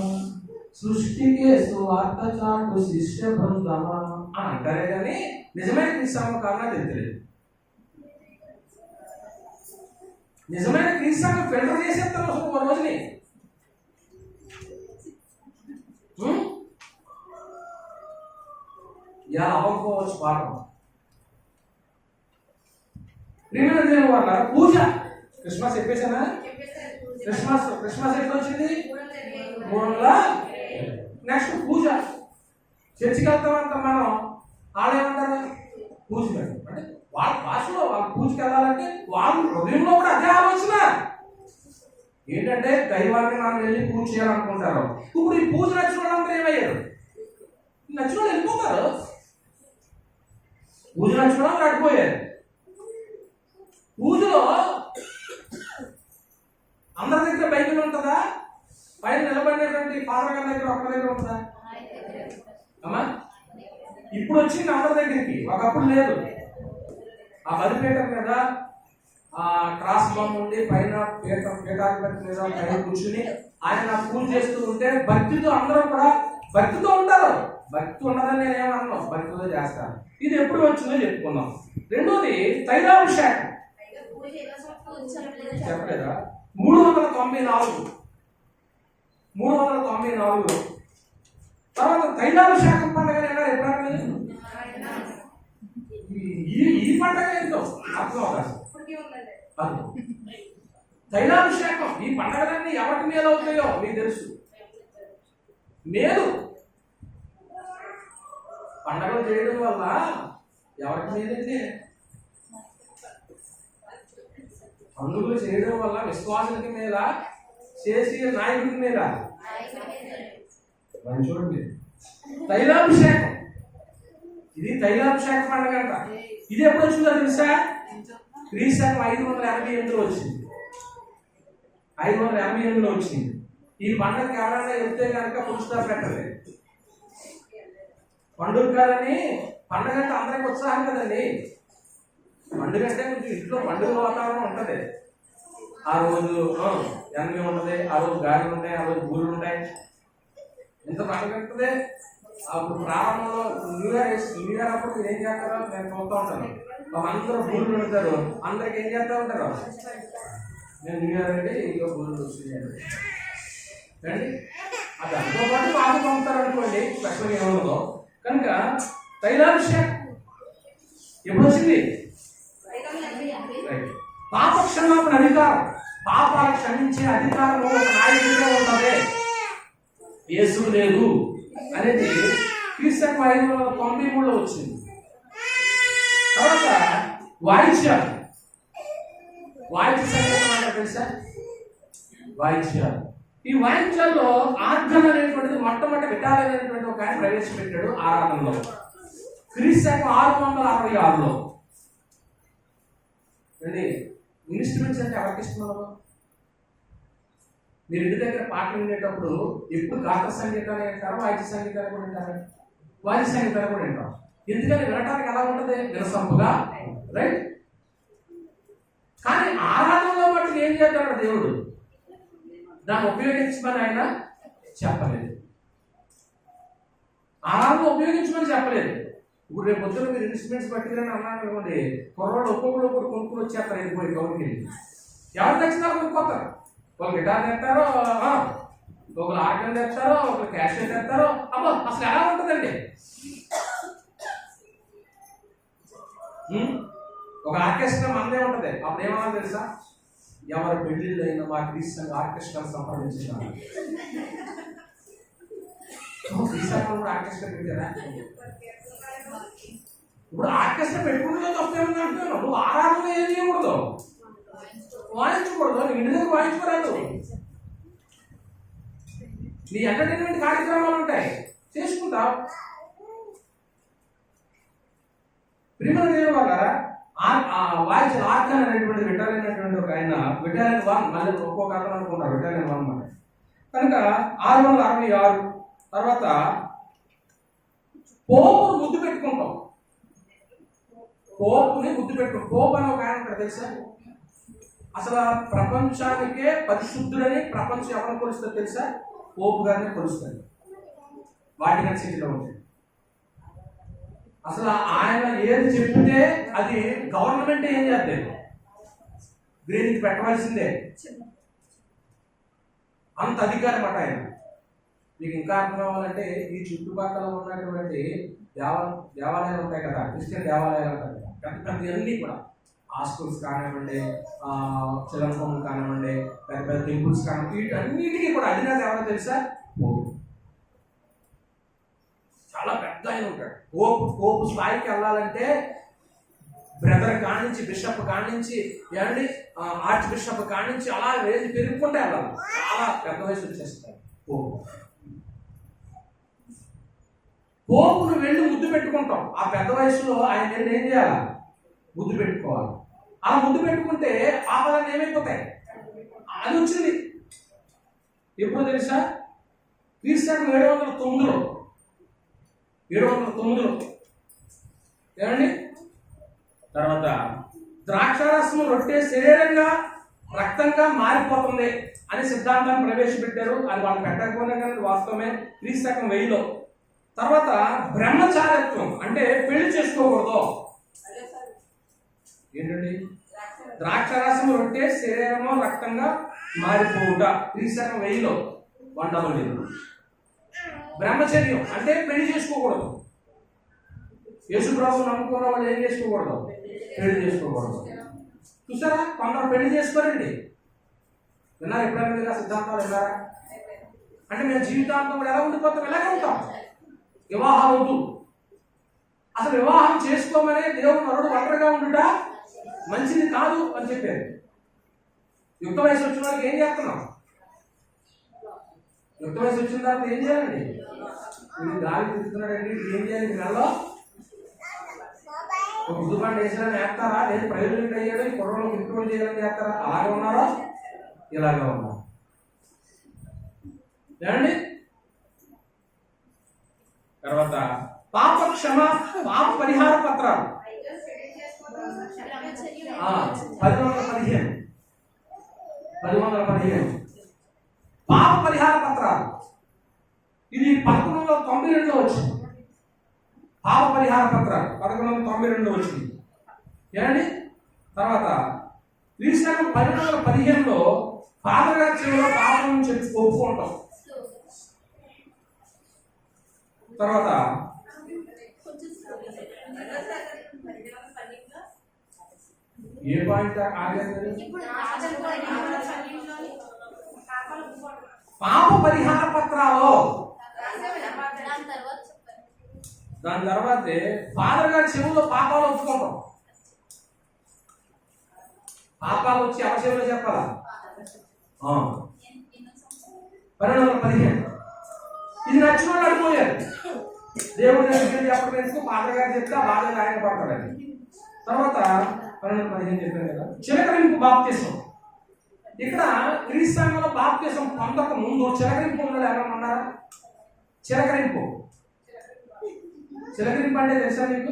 సృష్టికే సువార్త చాటు శిష్య బృందమా అని అంటారే కానీ నిజమైన క్రీస్తు కారణం తెలియదు. నిజమైన క్రీస్తు ఫిల్టర్ చేసేస్తారు ఒక రోజుని. ఇలా అవ్వకపోవచ్చు పాఠం. ప్రియమైన వాళ్ళ పూజ, క్రిస్మస్ చెప్పేసానా? క్రిస్మస్ ఎట్లా వచ్చింది? 300. నెక్స్ట్ పూజ. చర్చికి వెళ్తామంట మనం, వాళ్ళు ఏమంటారు? పూజ. అంటే వాళ్ళ భాషలో వాళ్ళ పూజకి వెళ్ళాలంటే వాళ్ళ హృదయంలో కూడా అదే ఆలోచన ఏంటంటే దైవాన్ని మనం వెళ్ళి పూజ చేయాలనుకుంటారు. ఇప్పుడు ఈ పూజ నచ్చిన వాళ్ళందరూ ఏమయ్యారు? నచ్చిన వాళ్ళు వెళ్ళిపోతారు. పూజ నచ్చిన వాళ్ళు అడిపోయారు. పూజలో అందరి దగ్గర బైబిల్ ఉంటుందా? పైన నిలబడినటువంటి ఫాదర్ గారి దగ్గర ఒక్క దగ్గర ఉంటుందా అమ్మా? ఇప్పుడు వచ్చింది అందరి దగ్గరికి, ఒకప్పుడు లేదు. ఆ బలిపీఠం మీద ఆ క్రాస్ బొమ్మ ఉండి పైన పీఠాధిపతి మీద పైన కూర్చుని ఆయన పూజ చేస్తూ ఉంటే భక్తితో అందరూ కూడా భక్తితో ఉంటారు. భక్తి ఉన్నదని నేనేమన్నా, భక్తితో చేస్తాను. ఇది ఎప్పుడు వచ్చిందో చెప్పుకున్నాం. రెండోది తైలాభిషేకం. చెప్పలేదా? 394 తర్వాత తైలాభిషేకం పండుగ ఎప్పుడన్నా? ఈ పండుగ ఏంటో అర్థం అవకాశం. తైలాభిషేకం ఈ పండుగలన్నీ ఎవరికి మేలు అవుతాయో మీకు తెలుసు. మేలు పండుగలు చేయడం వల్ల ఎవరికి మేలైతే పండుగలు చేయడం వల్ల విశ్వాసులకి మీద చేసి నాయకుడి మీద చూడండి. తైలాభిషేకం, ఇది తైలాభిషేక పండుగ అంట. ఇది ఎప్పుడు వచ్చిందో తెలుసా? క్రీస్తు 588లో వచ్చింది. 588లో వచ్చింది. ఈ పండుగకి ఎవరైనా చెప్తే కనుక పురుషులు పెట్టలేదు. పండుగ కాదని, పండుగ అంటే అందరికి ఉత్సాహం కదండి. పండుగ అంటే కొంచెం ఇంట్లో పండుగ వాతావరణం ఉంటుంది. ఆ రోజు ఎనమి ఉంటుంది, ఆ రోజు గాలి ఉంటాయి, ఆ రోజు బూరులు ఉంటాయి, ఎంత పండుగ ఉంటుంది. అప్పుడు ప్రారంభంలో న్యూ ఇయర్ అప్పుడు మీరు ఏం చేస్తారో నేను చూస్తూ ఉంటాను. అందరూ బూరులు ఉంటారు, అందరికి ఏం చేస్తూ ఉంటారు. నేను న్యూ ఇయర్ అంటే ఇంకో బూరులు వస్తుంది అండి. అది అందుతో పాటు బాగా పంపుతారు అనుకోండి, స్పెషల్గా ఏమన్నదో. కనుక తైలాభిషేకం ఎప్పుడు వచ్చింది? పాప క్షమాపణ అధికారం, పాపాలు క్షమించే అధికారం ఒక నాయకుడిగా ఉన్నదే, యేసు లేదు అనేది క్రీస్తు 593లో వచ్చింది. తర్వాత వాయిద్యాలు, వాయిద్య సంగీతం అంటే తెలుసా? వాయిద్యాలు. ఈ వాయిద్యాల్లో ఆర్గన్ అనేటువంటిది మొట్టమొదటి విటాలైనటువంటి ఒక ఆయన ప్రవేశపెట్టాడు ఆరాధనలో, క్రీస్తు 666లో. అండి, ఇన్స్ట్రుమెంట్స్ అంటే ఎవరికి ఇష్టం? మీరు ఇంటి దగ్గర పాటలు వినేటప్పుడు ఎప్పుడు గాత్ర సంగీతాలు వింటారు, వాయిద్య సంగీతాలు కూడా వింటారు, వాయిద్య సంగీతాలు కూడా వింటారు. ఎందుకని వినటానికి ఎలా ఉంటుంది? వినసంపుగా, రైట్? కానీ ఆరాధనలో బట్టి ఏం చేస్తాడు దేవుడు? దాన్ని ఉపయోగించమని ఆయన చెప్పలేదు. ఆరాధన ఉపయోగించమని చెప్పలేదు. ఇప్పుడు రేపు పొద్దున మీరు ఇన్స్ట్రుమెంట్స్ పట్టుకుని అన్నాను అనుకోండి, కుర్రోళ్ళు ఒక్కొక్కరు కొనుక్కుని వచ్చేస్తారు. వెళ్ళిపోయి గౌరికి వెళ్ళి ఎవరు నచ్చినారో కొనుక్కోతారు. ఒకరు గిటార్ తెస్తారో, ఒకరు ఆర్గన్ తెస్తారో, ఒకరు క్యాషెట్ తెస్తారో. అబ్బో అసలు ఎలా ఉంటుందండి? ఒక ఆర్కెస్ట్రా మనదే ఉంటుంది. అప్పుడు ఏమన్నా తెలుసా? ఎవరి పెళ్లిళ్ళు అయినా మా క్రీస్తు ఆర్కెస్ట్రా సంప్రదించారు. క్రీస్తు కూడా ఆర్కెస్ట్రా పెట్టారా? ఇప్పుడు ఆర్కెస్ట్రా పెట్టుకుంటే తప్పేమని అంటున్నాను. నువ్వు ఆరాధన ఏం చేయకూడదు, వాయించకూడదు, నీ ఇంటి దగ్గర వాయించుకోరాదు. నీ ఎంటర్టైన్మెంట్ కార్యక్రమాలు ఉంటాయి, చేసుకుంటావు. ప్రియమైన దేవుని వల్ల వాయిస్ ఆర్గన్ అనేటువంటి విటాలైనటువంటి ఒక ఆయన, విటాలియన్ 1, మళ్ళీ ఒక్కొక్క అర్థం అనుకుంటారు, విటాలియన్ 1 మాట. కనుక 666. తర్వాత పోపును ముద్దు పెట్టుకుంటాం. పోపుని ముద్దు పెట్టుకుంటాం. పోపు అని ఒక ఆయన ఉంటాడు తెలుసా? అసలు ప్రపంచానికే పరిశుద్ధుడని ప్రపంచం ఎవరిని కొలుస్తుంది తెలుసా? పోపు గారిని కొలుస్తుంది. వాటికన్ సిటీలో ఉంటుంది. అసలు ఆయన ఏది చెప్తే అది గవర్నమెంట్ ఏం చేస్తుంది? గ్రీన్కి పెట్టవలసిందే. అంత అధికారం అట ఆయన. మీకు ఇంకా అర్థం కావాలంటే ఈ చుట్టుపక్కల ఉన్నటువంటి దేవాలయాలు ఉంటాయి కదా, క్రిస్టియన్ దేవాలయాలు ఉంటాయి కదా, పెద్ద పెద్ద అన్నీ కూడా హాస్టల్స్ కానివ్వండి, చిలంకొమ్మలు కానివ్వండి, పెద్ద పెద్ద టెంపుల్స్ కానివ్వండి, వీటన్నిటికీ కూడా అధినేత ఎవరో తెలుసా? చాలా పెద్ద ఆయన ఉంటాడు. పోపు స్థాయికి వెళ్ళాలంటే బ్రదర్ కానించి, బిషప్ కానించి, ఏమండి ఆర్చ్ బిషప్ కానించి అలా రేంజ్ పెరుగుకుంటే వెళ్ళాలి. చాలా పెద్ద వయసు వచ్చేస్తారు. పోపును వెళ్ళి ముద్దు పెట్టుకుంటాం. ఆ పెద్ద వయసులో ఆయన వెళ్ళి ఏం చేయాలి? ముద్దు పెట్టుకోవాలి. ఆ ముద్దు పెట్టుకుంటే పాపాలన్నీ ఏమైపోతాయి? అది వచ్చింది ఎప్పుడు తెలుసా? క్రీస్తు 709లో ఏమండి. తర్వాత ద్రాక్షారసము రొట్టె శరీరంగా రక్తంగా మారిపోతుంది అని సిద్ధాంతాన్ని ప్రవేశపెట్టారు. అది వాళ్ళు పెట్టకపోయినా కానీ వాస్తవమే. క్రీస్తు 1000లో. తర్వాత బ్రహ్మచారత్వం అంటే పెళ్లి చేసుకోకూడదు. ఏంటండి? ద్రాక్షారసము రొట్టె శరీరము రక్తంగా మారిపోవుట. క్రీస్తు 1000లో 100. బ్రహ్మచర్యం అంటే పెళ్లి చేసుకోకూడదు. యేసు ప్రభువు నమ్ముకున్న వాళ్ళు ఏం చేసుకోకూడదు? పెళ్లి చేసుకోకూడదు. చూసారా? కొందరు పెళ్లి చేసుకోరండి. విన్నారు ఎప్పుడైనా మీరు సిద్ధాంతాలు విన్నారా? అంటే మేము జీవితాంతం కూడా ఎలా ఉండిపోతాం? ఎలాగే ఉంటాం. వివాహం వద్దు. అసలు వివాహం చేసుకోమనే దేవుడు నరుడు ఒంటరిగా ఉండుట మంచిది కాదు అని చెప్పారు. యుక్త వయసు వచ్చిన వాళ్ళకి ఏం చేస్తున్నాం? యుక్త వయసు వచ్చిన తర్వాత ఏం చేయాలండి? ఇది గాలి తిరుగుతున్నాడండి, ఏం చేయాలి? నెలలో ఒక ఉద్దుబండి వేసారని వేస్తారా? లేదు ప్రయోజనం అయ్యాడు ఈ కుర్రలో ఇంట్రోల్ చేయాలని చేస్తారా? అలాగే ఉన్నారా? ఇలాగే ఉన్నారు ఏమండి. తర్వాత పాప పాప పరిహార పత్రాలు 1115 పాప పరిహార పత్రాలు. ఇది 1192 వచ్చింది. పాప పరిహార పత్రాలు 1192 వచ్చింది ఏమండి. తర్వాత క్రీస్తు 1215లో ఫాదర్ గారి చెవిలో పాపం నుంచి ఒప్పుకుంటాం. తర్వాత ఏ పాయింట్ ఆగలేదు? పాప పరిహార పత్రాలు. దాని తర్వాతే ఫాదర్ గారి చెవులో పాపాలు ఒప్పుకుంటాం. పాపాలు వచ్చి ఎవరి చెవిలో చెప్పాలా? 1215. ఇది నచ్చిన వాళ్ళు అడిపోయారు. దేవుడి దగ్గర చెప్పడం ఫాదర్ గారు చెప్తే బాగా ఆయన పడతాడని. తర్వాత 1215 చెప్పారు కదా, చిలకరింపు బాప్తిసం. ఇక్కడ క్రీస్తులో బాప్తిసం పొందక ముందు చిలకరింపు ఉన్నది ఎవరైనా ఉన్నారా? చిలకరింపు అంటే తెలుసా మీకు?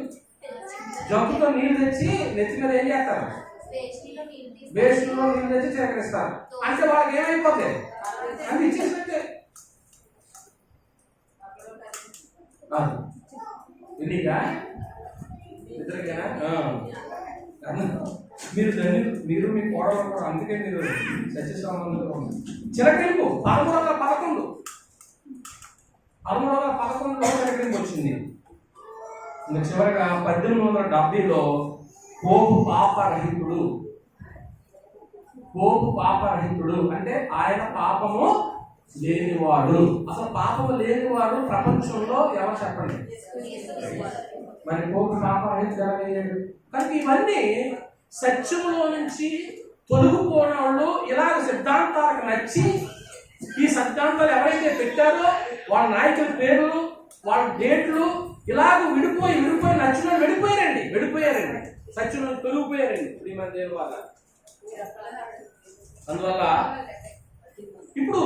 జగ్గుతో నీళ్లు తెచ్చి నెత్తి మీద ఏం చేస్తారు? బేషన్లో నీళ్లు తెచ్చి చిలకరిస్తారు. అంటే వాళ్ళకి ఏమైపోతాయి? అది ఇచ్చేసినట్టే. ఎన్నికా ఇద్దరికేనా? మీరు మీ కోడలు, అందుకే మీరు సత్యస్వామంలో చిలకరింపు 1311 చిలకరింపు వచ్చింది. ఇంకా చివరిగా 1870లో పోపు పాపరహితుడు అంటే ఆయన పాపము లేనివాడు. అసలు పాపము లేనివాడు ప్రపంచంలో ఎవరు చెప్పండి? మరి పోపు పాపరహితుడు ఎలా అయ్యాడు? కనుక ఇవన్నీ సత్యంలో నుంచి తొలగిపోయిన వాళ్ళు ఇలాగ సిద్ధాంతాలకు నచ్చి ఈ సిద్ధాంతాలు ఎవరైతే పెట్టారో వాళ్ళ నాయకుల పేర్లు, వాళ్ళ డేట్లు ఇలాగ విడిపోయి నచ్చిన వెళ్ళిపోయారండి. సత్యంలో తొలగిపోయారండి శ్రీమతి దేవి వాళ్ళ. అందువల్ల ఇప్పుడు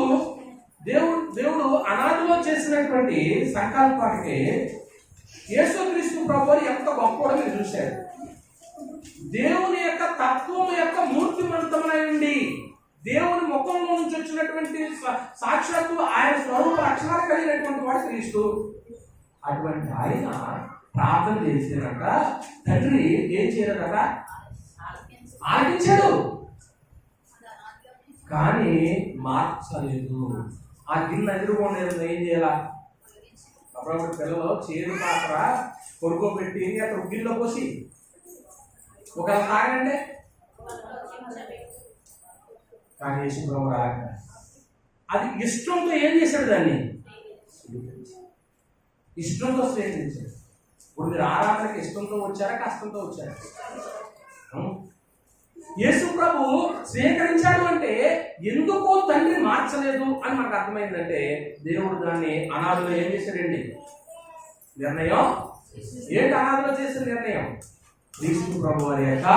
దేవుడు అనాదిలో చేసినటువంటి సంకల్పానికి యేసుక్రీస్తు ప్రభువు ఎంత గొప్పవాడో మీరు చూశారు. దేవుని యొక్క తత్వం యొక్క మూర్తిమంతమై ఉండి దేవుని ముఖంలో నుంచి వచ్చినటువంటి సాక్షాత్తు ఆయన స్వరూప లక్షణాలు కలిగినటువంటి వాడు క్రీస్తు. అటువంటి ఆయన ప్రార్థన చేసినాక తండ్రి ఏం చేయరు కదా, ఆలకించాడు కానీ మార్చలేదు. ఆ గిన్నె ఎదురుకోండి ఏం చేయాల? అప్పుడప్పుడు పిల్లలు చేరు పాత్ర కొడుకోబెట్టి అక్కడ గిన్నెలో పోసి ఒకవేళ తాగంటే కానీ యేసుప్రభు రాక అది ఇష్టంతో ఏం చేశాడు? దాన్ని ఇష్టంతో స్వీకరించాడు. ఇప్పుడు మీరు ఆరాధనకి ఇష్టంతో వచ్చారా కష్టంతో వచ్చారా? యేసు ప్రభు స్వీకరించాడు అంటే ఎందుకో తండ్రి మార్చలేదు అని మనకు అర్థమైందంటే దేవుడు దాన్ని అనాదిలో ఏం చేశాడండి? నిర్ణయం ఏంటి? అనాదిలో చేసిన నిర్ణయం క్రీస్తు ప్రభు వారి యొక్క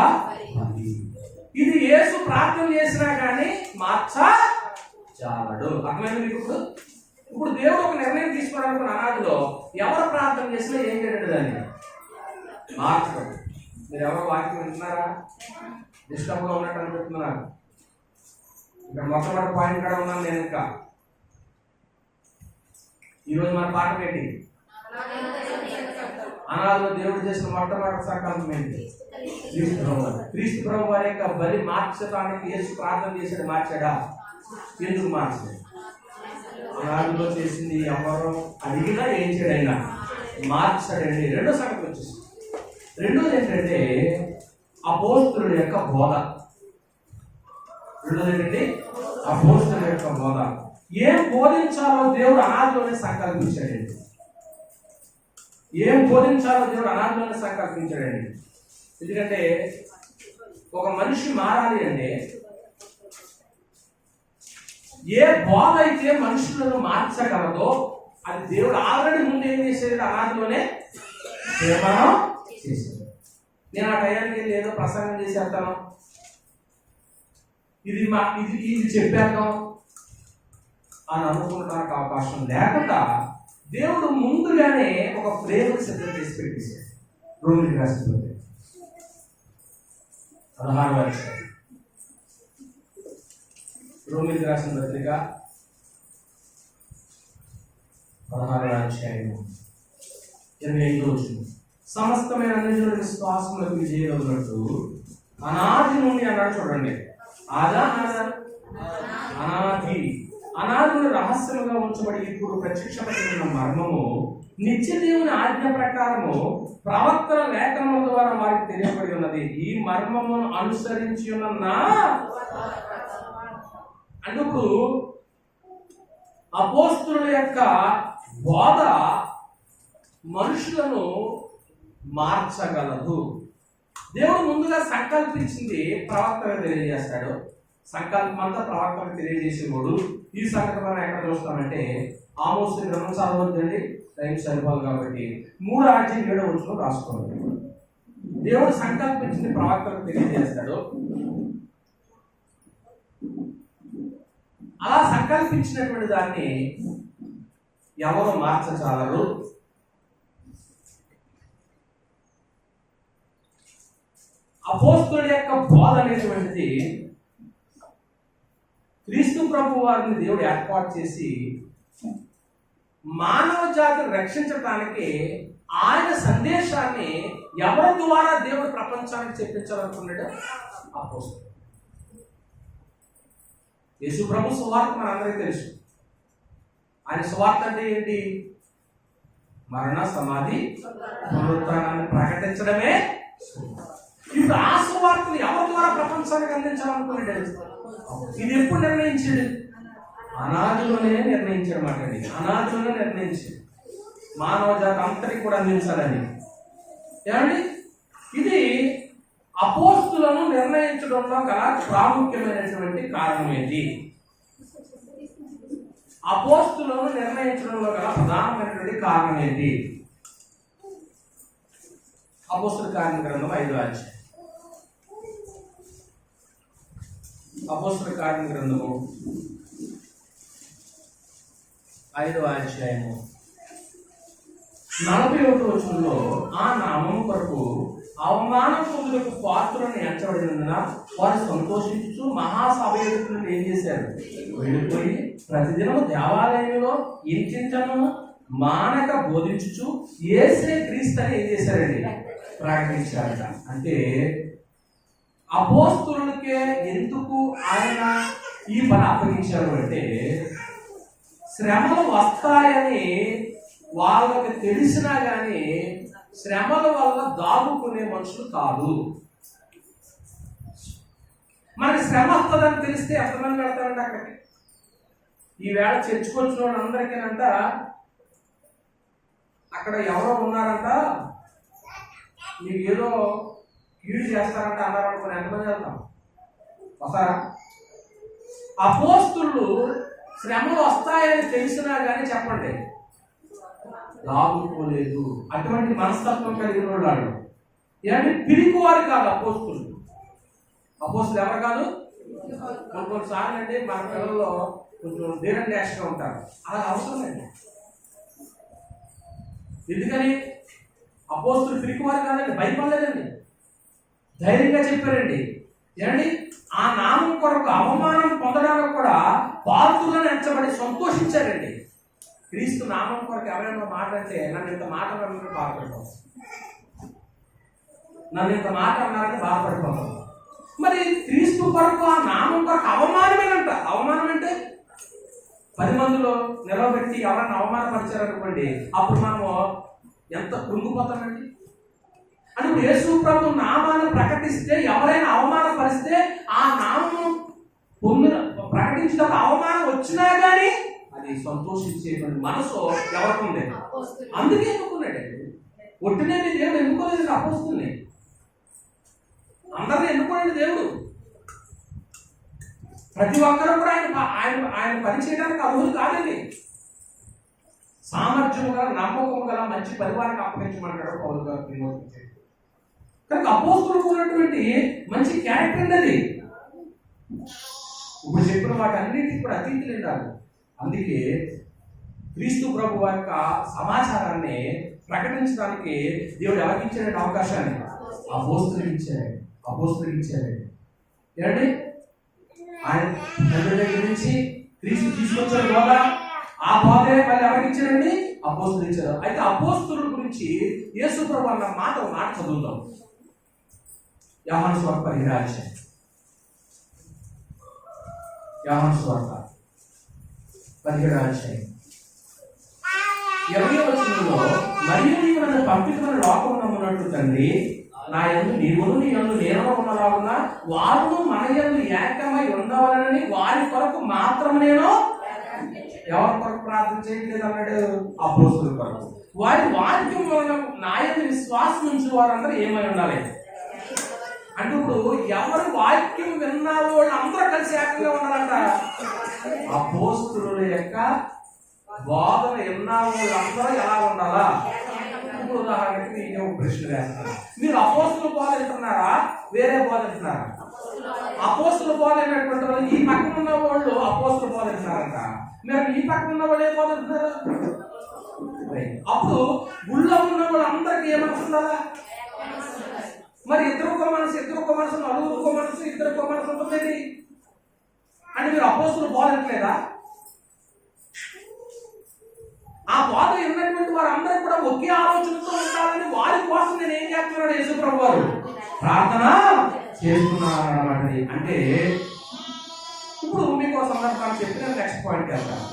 ఇది యేసు ప్రార్థన చేసినా కానీ మార్చజాలడు. అర్థమైంది మీకు? ఇప్పుడు దేవుడు ఒక నిర్ణయం తీసుకోవడానికి అనాదిలో ఎవరు ప్రార్థన చేసినా ఏం చేయడు? దాన్ని మార్చడం. మీరు ఎవరో వాక్యం వింటున్నారా? డిస్టర్బ్గా ఉన్నట్టు అనిపిస్తున్నారు. ఇక్కడ మొట్టమొదటి పాయింట్ కూడా ఉన్నాను నేను. ఇంకా ఈరోజు మన పాఠం ఏంటి? అనాదిలో దేవుడు చేసిన మొట్టమొదటి సంకల్పం ఏంటి? క్రీస్తు ప్రభు వారి యొక్క బలి మార్చడానికి యేసు ప్రార్థన చేశాడు. మార్చాడా? ఎందుకు మార్చలేదు? అనాదిలో చేసింది ఎవరు అడిగినా ఏం చేయడైనా మార్చాడండి. రెండో సంగతి వచ్చేసి రెండోది ఏంటంటే అపోస్తలుల యొక్క బోధ. రెండోది ఏంటంటే అపోస్తలుల యొక్క బోధ. ఏం బోధించాలో దేవుడు అనాదిలోనే సంకల్పించాడండి. ఎందుకంటే ఒక మనిషి మారాలి అంటే ఏ బోధ అయితే మనుషులను మార్చగలదో అది దేవుడు ఆల్రెడీ ముందు ఏం చేసేది, అనాదిలోనే తీర్మానం చేసేది. నేను ఆ టయానికి ఏదో ప్రసంగం చేసేస్తాను, ఇది చెప్పేద్దాం అని అనుకుంటానికి అవకాశం లేకుండా దేవుడు ముందుగానే ఒక ప్రేమను సిద్ధం చేసి పెట్టేశాడు. రోమిలికి రాసిన 16వ అధ్యాయం, రోమిలికి రాసిన పత్రిక 16వ అధ్యాయం 25వ వచనం, సమస్తమైన అన్యజనుల విశ్వాసములకు విజయవన్నట్టు అనాది నుండి అన్నాడు. చూడండి, అనాది రహస్యముగా ఉంచబడి ఇప్పుడు ప్రత్యక్షపడుతున్న మర్మము నిత్య దేవుని ఆజ్ఞ ప్రకారము ప్రవక్తల లేఖనముల ద్వారా వారికి తెలియబడి ఉన్నది. ఈ మర్మమును అనుసరించి ఉన్న అంటే ఇప్పుడు అపోస్తుల యొక్క బోధ మనుషులను మార్చగలదు. దేవుడు ముందుగా సంకల్పించింది ప్రవక్తగా తెలియజేస్తాడు. సంకల్పం అంతా ప్రవక్తకు తెలియజేసేవాడు. ఈ సంగతి మనం ఎక్కడ చూస్తామంటే ఆమోసు గ్రంథం చదవద్దండి, టైం సరిపోదు కాబట్టి 3:7 రాసుకోండి. దేవుడు సంకల్పించింది ప్రవక్తకు తెలియజేస్తాడు. అలా సంకల్పించినటువంటి దాన్ని ఎవరు మార్చచాలరు. అపోస్తుల యొక్క బోధ అనేటువంటిది క్రీస్తు ప్రభు వారిని దేవుడు ఏర్పాటు చేసి మానవ జాతిని రక్షించడానికి ఆయన సందేశాన్ని ఎవరి ద్వారా దేవుడు ప్రపంచానికి చెప్పించాలనుకున్నాడు? అపోస్తులు. యేసు ప్రభు సువార్త మనందరికీ తెలుసు. ఆయన సువార్త అంటే ఏంటి? మరణ, సమాధి, పునరుత్థానాన్ని ప్రకటించడమే. ఇప్పుడు ఆ సువార్తను ఎవరి ద్వారా ప్రపంచానికి అందించాలనుకున్నాడు? ఇది ఎప్పుడు నిర్ణయించాడు? అనాదిలోనే నిర్ణయించాడు మాట. అనాదిలోనే నిర్ణయించాడు మానవ జాతి అంతటికి కూడా అందించాలని. ఏమండి, ఇది అపోస్తులను నిర్ణయించడంలో గల ప్రాముఖ్యమైనటువంటి కారణం ఏంటి? అపోస్తులను నిర్ణయించడంలో గల ప్రధానమైనటువంటి కారణం ఏంటి? అపోస్తుల కార్య గ్రంథం 5వ అధ్యాయం. అపోస్తుల కార్య గ్రంథము 5వ అధ్యాయము 41వ వచనంలో, ఆ నామము కొరకు అవమానం పొందుటకు పాత్రులను ఎంచబడినందున వారు సంతోషించు మహాసభ నుండి ఏం చేశారు? వెళ్ళిపోయి ప్రతిదినము దేవాలయంలో ఇంటింటను మానక బోధించుచు యేసే క్రీస్తు అని ఏం చేశారండి? ప్రకటించారట. అంటే అపోస్తులకే ఎందుకు ఆయన ఈ పని అప్పగించారు అంటే, శ్రమలు వస్తాయని వాళ్ళకి తెలిసినా కానీ శ్రమల వల్ల దాగుకునే మనుషులు కాదు. మనకి శ్రమ వస్తుందని తెలిస్తే ఎంతమంది వెళ్తారంటే అక్కడికి? ఈవేళ చర్చకొచ్చిన వాళ్ళందరికీనంట అక్కడ ఎవరో ఉన్నారంట, మీకు ఏదో కీడు చేస్తారంట అన్నారు అనుకుని ఎంతమంది వెళ్తాం? వస్తారా? అపోస్తులు శ్రమలు వస్తాయని తెలిసినా కానీ చెప్పండి లాభుకోలేదు. అటువంటి మనస్తత్వం కలిగిన వాళ్ళు ఏమంటే పిరికి వారు కాదు అపోస్తులు. అపోస్తులు ఎవరు కాదు? కొన్నిసార్లు అంటే మన పిల్లల్లో కొంచెం ధీరం డాష్గా ఉంటారు. అలా అవసరం లేదు. ఎందుకని? అపోస్తులు పిరికి వారు కాదండి, భయపడలేదండి, ధైర్యంగా చెప్పారండి. ఏమండి, ఆ నామం కొరకు అవమానం పొందడానికి కూడా పాత్రులను ఎంచబడి సంతోషించారండి. క్రీస్తు నామం కొరకు ఎవరైనా మాట్లాడితే నన్ను ఇంత మాట అన్నారని బాధపడతాం, నన్ను ఇంత మాట అన్నారని బాధపడిపోతాం. మరి క్రీస్తు కొరకు ఆ నామం కొరకు అవమానమేనంట. అవమానం అంటే 10 మందిలో నిలబెట్టి ఎవరైనా అవమానపరిచారనుకోండి, అప్పుడు మనము ఎంత కృంగిపోతామండి. అని యేసు ప్రభు నామాన్ని ప్రకటిస్తే ఎవరైనా అవమానపరిస్తే ఆ నామం ప్రకటించినప్పుడు అవమానం వచ్చినా కానీ అది సంతోషించేటువంటి మనసు ఎవరికి ఉంది? అందుకే ఎన్నుకున్నాడండి. ఒట్టినే దేవుడు ఎన్నుకోలేదు అపోస్తుల్ని, అందరినీ ఎన్నుకోండి దేవుడు. ప్రతి ఒక్కరు కూడా ఆయన ఆయన పని చేయడానికి అర్హులు కాదండి. సామర్థ్యం గల, నమ్మకం గల మంచి పరివారానికి అప్పగించమంటాడు పౌలు గారు తిమోతికి. కనుక అపోస్తలులకు ఉన్నటువంటి మంచి క్యారెక్టర్ అది. ఇప్పుడు చెప్పిన వాటన్నిటికీ కూడా అతీతులు ఉండాలి. అందుకే క్రీస్తు ప్రభు యొక్క సమాచారాన్ని ప్రకటించడానికి దేవుడు ఎవరికి ఇచ్చాడంటే అవకాశాన్ని? అపోస్తలులకు ఇచ్చాడు. ఏమండి, ఆయన తండ్రి దగ్గర నుంచి క్రీస్తు తీసుకొచ్చాడు బోధ. ఆ బోధే మళ్ళీ ఎవరికి ఇచ్చాడండి? అపోస్తలులకు ఇచ్చారు. అయితే అపోస్తలుల గురించి యేసు ప్రభు అన్న మాట చదువుతాం. యోహాను సువార్త 17వ అధ్యాయం. యోహాను సువార్త 17వ అధ్యాయం 20వ వచనంలో, మరియు నీవు నన్ను పంపితున్న లోకమున ఉన్నట్లు తండ్రి నా యందు నీవును నీ యందు నేను ఉన్నలాగున వారును మన యందు ఏకమై ఉండవాలని వారి కొరకు మాత్రం నేను. ఎవరి కొరకు ప్రార్థన చేయట్లేదు అన్నాడు? అపోస్తలుల కొరకు. వారి వాక్యం వలన నా యందు విశ్వాసం ఉంచిన వారందరూ ఏమై ఉండాలి అంటే, ఇప్పుడు ఎవరి వాక్యం విన్నా వాళ్ళు అందరూ కలిసి ఏకంగా ఉన్నారంట. అపోస్తలుల యొక్క బోధన విన్నా వాళ్ళందరూ ఎలా ఉండాలా? ఇప్పుడు ఉదాహరణకి నేను ఒక ప్రశ్న వేస్తాను. మీరు అపోస్తలుల బోధ వింటున్నారా, వేరే బోధ వింటున్నారా? అపోస్తలుల బోధ అయినటువంటి వాళ్ళు, ఈ పక్కన ఉన్న వాళ్ళు అపోస్తలుల బోధ వింటున్నారంట. మీరు ఈ పక్కన ఉన్న వాళ్ళు ఏ బోధ వింటున్నారు? అప్పుడు గుళ్ళో ఉన్న వాళ్ళు అందరికీ ఏమనుకుంటారా? మరి ఇద్దరు ఒక మనసు, నలుగురు ఒక మనసు, ఇద్దరు ఒక మనసు ఉంటుంది అంటే మీరు అపోస్తలుల బోధ వినట్లేదా? ఆ బోధ ఉన్నటువంటి వారందరూ కూడా ఒకే ఆలోచనతో ఉండాలని వారి కోసం నేను ఏం చేస్తున్నాడు యేసు ప్రభు వారు? ప్రార్థన చేస్తున్నాను అన్నమాట. అంటే ఇప్పుడు మీకు సందర్భాన్ని చెప్పిన నెక్స్ట్ పాయింట్ వెళ్తాను.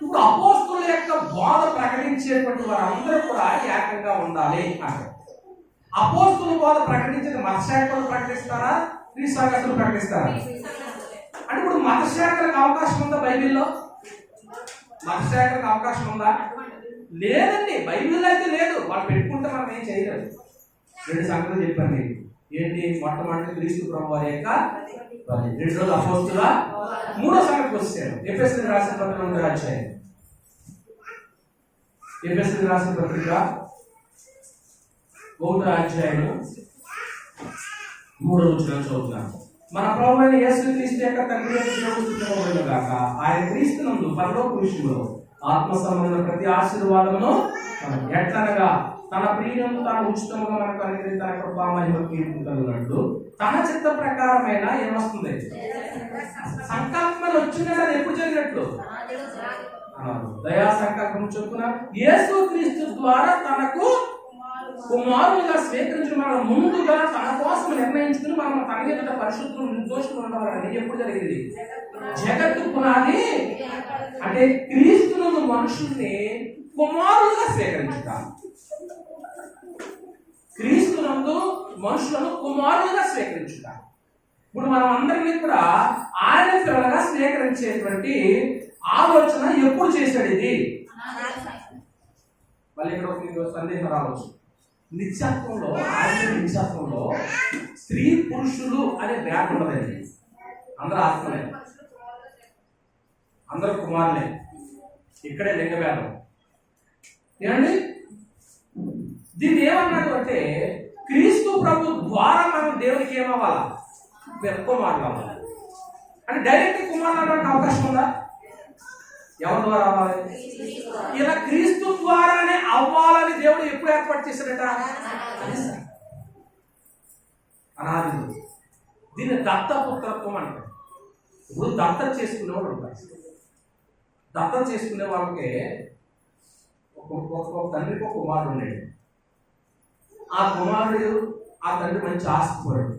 ఇప్పుడు అపోస్తలుల యొక్క బోధ ప్రకటించేటువంటి వారందరూ కూడా ఏకంగా ఉండాలి అంటే, అపోస్తలుల బోధ ప్రకటించేది మతశాఖలు ప్రకటిస్తారా, క్రీస్తులు ప్రకటిస్తారా? అంటే ఇప్పుడు మతశాఖలకు అవకాశం ఉందా బైబిల్లో? మతశాఖలకు అవకాశం ఉందా? లేదండి, బైబిల్లో అయితే లేదు. వాళ్ళు పెట్టుకుంటే మనం ఏం చేయలేదు. 2 సంగతులు చెప్పాను మీకు. ఏంటి? మొట్టమొదటి క్రీస్తు ప్రభు వారి యొక్క 2 అపోస్తలుల. 3వ సంగతికి వచ్చాను. ఎఫెసీయులకు రాసిన పత్రిక 1వ అధ్యాయం. ఎఫెసీయులకు రాసిన పత్రిక 1వ అధ్యాయం 3వ వచనం చదువుతున్నాను. మన ప్రభువైన యేసుక్రీస్తు యొక్క తండ్రి యొక్క గాక, ఆయన క్రీస్తునందు పరలోక విషయంలో ఆత్మ సంబంధమైన ప్రతి ఆశీర్వాదమును ఎట్లనగా తన ప్రియులను తాను ఉచితముగా మనకు అనేది తన కృపా మహిమ కీర్తించినట్లు తన చిత్త ప్రకారమైన ఏమొస్తుంది? సంకల్పం వచ్చిందంటే అది ఎప్పుడు జరిగినట్లు? దయా సంకల్పం చొప్పున యేసుక్రీస్తు ద్వారా తనకు కుమారులుగా స్వీకరించిన మనం ముందుగా తన కోసం నిర్ణయించుకుని మనం తన ఎదుట పరిశుద్ధులు నిర్దోషులు ఉండాలని ఎప్పుడు జరిగింది? జగత్తు పునాది అంటే క్రీస్తునందు మనుషుల్ని కుమారులుగా స్వీకరించుట. క్రీస్తునందు మనుషులను కుమారులుగా స్వీకరించుట. ఇప్పుడు మనం అందరినీ కూడా ఆయన పిల్లలుగా స్వీకరించేటువంటి ఆలోచన ఎప్పుడు చేశాడు ఇది? మళ్ళీ ఇక్కడ మీకు సందేహం రావచ్చు. నిత్యత్వంలో, ఆయన నిత్యత్వంలో స్త్రీ పురుషులు అనే భేదం ఉండదండి. అందరూ ఆత్మలే, అందరూ కుమారులే. ఇక్కడే లింగ భేదం. ఏమండి, దీన్ని ఏమన్నాడు అంటే, క్రీస్తు ప్రభు ద్వారా మనం దేవునికి ఏమవ్వాలా? కుమారులు అవ్వాలి. అంటే డైరెక్ట్ కుమారులు అవ్వడానికి అవకాశం ఉందా? ఎవరి ద్వారా అవ్వాలి? ఇలా క్రీస్తు ద్వారానే అవ్వాలని దేవుడు ఎప్పుడు ఏర్పాటు చేశాడట? అనాది. దీన్ని దత్తపుత్రత్వం అంటారు. ఇప్పుడు దత్తత చేసుకునేవాడు ఉంటారు. దత్తత చేసుకునే వాళ్ళకి ఒక తండ్రికి ఒక కుమారుడు ఉన్నాడు. ఆ కుమారుడు ఆ తండ్రి మంచి ఆస్తిపరుడు,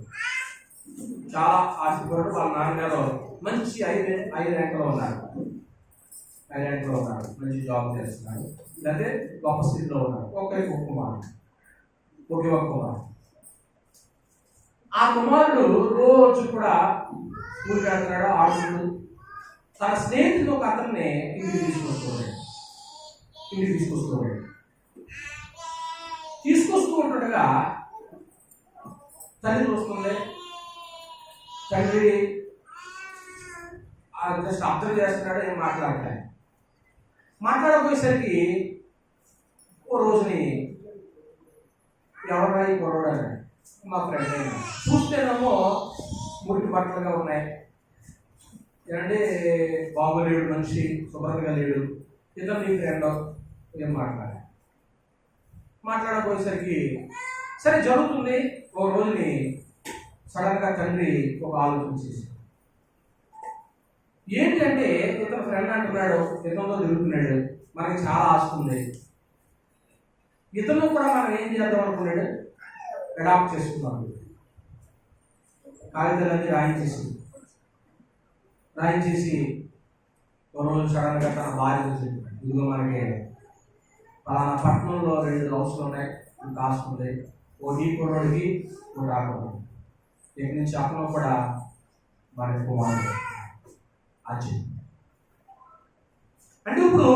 చాలా ఆస్తిపరుడు. వాళ్ళ నాన్నగారు మంచి ఐదు ర్యాంకులో ఉన్నారు, మంచి జాబ్ చేస్తున్నారు, లేకపోతే గొప్ప స్థితిలో ఉన్నారు. ఒకే ఒక కుమారుడు. ఆ కుమారుడు రోజు కూడా స్కూల్కి వెళ్తున్నాడు, ఆడుతున్నాడు. తన స్నేహితుడు ఒక అతన్ని ఇంటికి తీసుకొస్తూ ఉంటుండగా తల్లి చూస్తుంది. తండ్రి జస్ట్ అబ్జర్వ్ చేస్తున్నాడు, ఏం మాట్లాడకపోయేసరికి ఓ రోజుని ఎవరైనా ఈ కుర్రోడు మా ఫ్రెండ్ అయినా చూస్తేనేమో మురికి బట్టలుగా ఉన్నాయి. ఏమంటే బాగోలేడు, మనిషి శుభ్రంగా లేడు. ఇతను నీ ఫ్రెండ్, ఏం మాట్లాడకపోయేసరికి సరే జరుగుతుంది. ఒక రోజుని సడన్గా తండ్రి ఒక ఆలోచన చేసి, ఏంటంటే ఇతను ఫ్రెండ్ అంటున్నాడు, ఇతనితో తిరుగుతున్నాడు, మనకి చాలా ఆస్తి ఉంది, ఇతను కూడా మనం ఏం చేద్దాం అనుకున్నాడు, అడాప్ట్ చేసుకున్నాడు. కాగితాలన్నీ రాయించేసి ఒక రోజు సడన్గా తన భార్యతో చెప్పాడు, ఇదిగో మనకి పలానా పట్టణంలో 2 హౌస్లు ఉన్నాయి, ఇంత ఆస్తి ఉంది, ఓ ఈ కుర్రోడికి ఓ రాకూడదు, ఇక్కడి నుంచి అతను కూడా మనకి కుమారుడు అచ్చి. అంటే ఇప్పుడు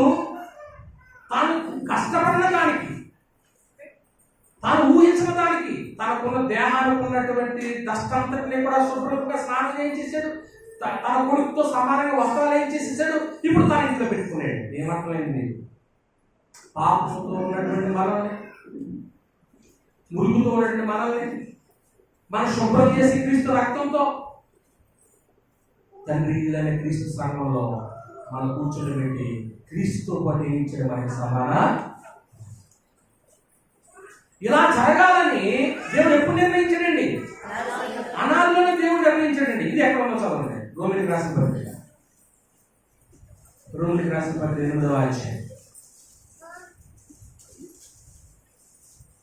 తాను కష్టపడిన దానికి, తాను ఊహించిన దానికి, తనకున్న దేహానికి ఉన్నటువంటి దష్టంతటిని కూడా శుభ్రంగా స్నానం చేయించేసాడు, తన కొడుకుతో సమానంగా వస్త్రాలు ఏం చేసేసాడు. ఇప్పుడు తన ఇంట్లో పెట్టుకున్నాడు. ఏమర్థమైంది? పాపంతో ఉన్నటువంటి మనల్ని, మురుగుతో ఉన్నటువంటి మనల్ని మనం శుభ్రం చేసి క్రీస్తు రక్తంతో తండ్రి అనే క్రీస్తు సంఘంలో మనం కూర్చోబెట్టి క్రీస్తుతో పాటు ఏమించడం మనకి సమాన. ఇలా జరగాలని దేవుడు ఎప్పుడు నిర్ణయించాడండి? అనాదిలోనే దేవుడు నిర్ణయించాడండి. ఇది ఎక్కడ ఉందో చదవండి. రోమిలికి రాసిన పత్రిక 8వ అధ్యాయం.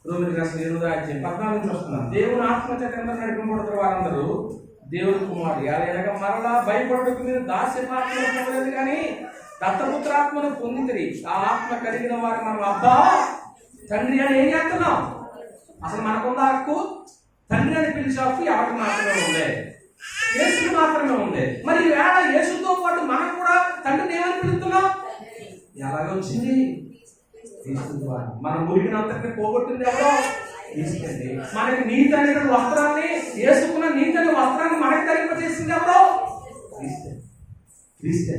రోమిలికి రాసిన 8వ అధ్యాయం 14 నుంచి వస్తున్నాను. దేవుని ఆత్మచేత నడిపింపబడుతున్న వారందరూ దేవుని కుమారుడు. అలాగ మరలా భయపడకు, మీరు దాస్యపాత్మను పొందలేదు కానీ దత్తపుత్రాత్మను పొందితిరి. ఆ ఆత్మ కలిగిన వారు మనం అబ్బా తండ్రి అని ఏం చేస్తున్నాం? అసలు మనకున్న హక్కు తండ్రి అని పిలిచే హక్కు ఎవరికి మాత్రమే ఉంది? యేసుకు మాత్రమే ఉంది. మరి ఈవేళ యేసుతో పాటు మనం కూడా తండ్రిని ఏమని పిలుస్తున్నాం? ఎలాగొచ్చింది? క్రీస్తు ద్వారా. మన మురికినంతటిని పోగొట్టింది ఎవరో? క్రీస్తు. మనకి నీతి అనే వస్త్రాన్ని, యేసుకున్న నీతి అనే వస్త్రాన్ని మనకి ధరింపజేసింది ఎవరో? క్రీస్తు.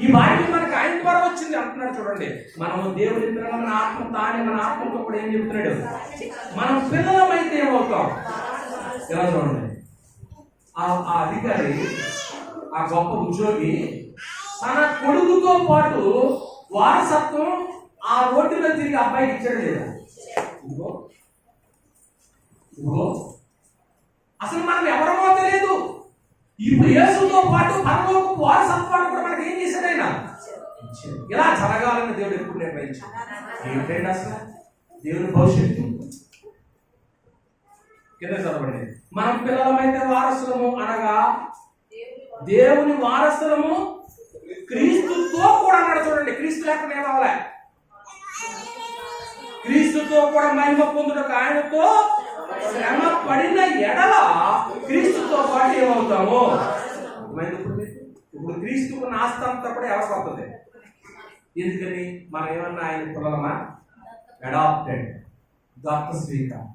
ఈ వాక్యం మనకి ఆయన ద్వారా వచ్చింది అంటున్నాడు. చూడండి, మనము దేవుడి మన ఆత్మ తానే మన ఆత్మతో కూడా ఏం చెప్తున్నాడు? మనం పిల్లలమైతే ఏమవుతాం? ఎలా చూడండి, ఆ అధికారి, ఆ గొప్ప ఉద్యోగి తన కొడుకుతో పాటు వారసత్వం ఆ రోడ్డులో తిరిగి అబ్బాయికి ఇచ్చాడు లేదా? అసలు మనం ఎవరమో తెలియదు. ఇప్పుడు యేసుతో పాటు పరలోకపు వారసత్వాన్ని కూడా మనకి ఏం చేశాడు ఆయన? ఇలా జరగాలని దేవుడు ఎప్పుడు నిర్ణయించాడు. ఏంటంటే అసలు దేవుని భవిష్యత్తు కింద చదవండి. మనం పిల్లలమైతే వారసులము, అనగా దేవుని వారసులము క్రీస్తుతో కూడా అన్నాడు. చూడండి, క్రీస్తు లేకుండా ఏమవ్వలే. క్రీస్తుతో కూడా మహిమ పొందుటకు ఆయనతో శ్రమ పడిన ఎడల క్రీస్తుతో పాటు ఏమవుతాము? ఇప్పుడు క్రీస్తుకు నాస్తి అంతా కూడా ఎవరికి వస్తుంది? ఎందుకని? మనం ఏమన్నా ఆయన పిల్లలమా? అడాప్టెడ్, దత్త స్వీకారం.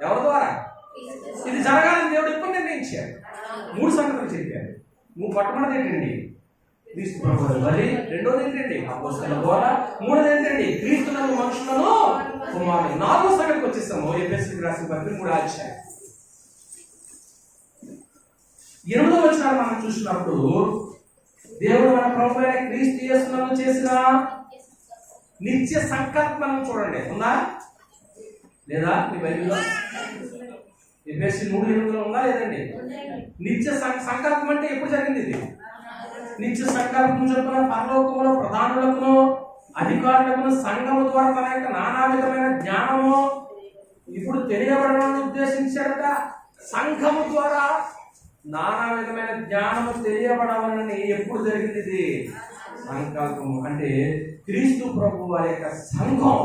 ఎవరి ద్వారా? ఇది జరగాలని దేవుడు ఎప్పుడు నిర్ణయించారు? 3 సంగతులు చెప్పారు. మొట్టమొదటి ఏంటండి? క్రీస్తు ప్రభువు బలి. రెండోది ఏంటండి? అపోస్తలుల బోధ. మూడోది ఏంటండి? క్రీస్తులను మనుషులను కుమారుడు. 4వ సంగతికి వచ్చేస్తాము. ఎఫెసీయులకు రాసిన పత్రిక 3వ అధ్యాయం 8వ వచనాన్ని మనం చూసినప్పుడు, దేవుడు మన ప్రభువు అయిన క్రీస్తు యేసునందు చేసిన నిత్య సంకల్పం చూడండి. ఉందా లేదా మీ బైబిల్లో? ఎఫెసీయులు 3:8 ఉందా లేదండి? నిత్య సంకల్పం అంటే ఎప్పుడు జరిగింది? ఇది నిత్య సంకల్పం చొప్పున పరలోకములో ప్రధానులకును అధికారులకును సంఘము ద్వారా తన యొక్క నానా విధమైన జ్ఞానము ఇప్పుడు తెలియబడడానికి ఉద్దేశించాడట. సంఘము ద్వారా నానా విధమైన జ్ఞానము తెలియబడాలని ఎప్పుడు జరిగింది? ఇది సంకల్పము. అంటే క్రీస్తు ప్రభు వారి యొక్క సంఘం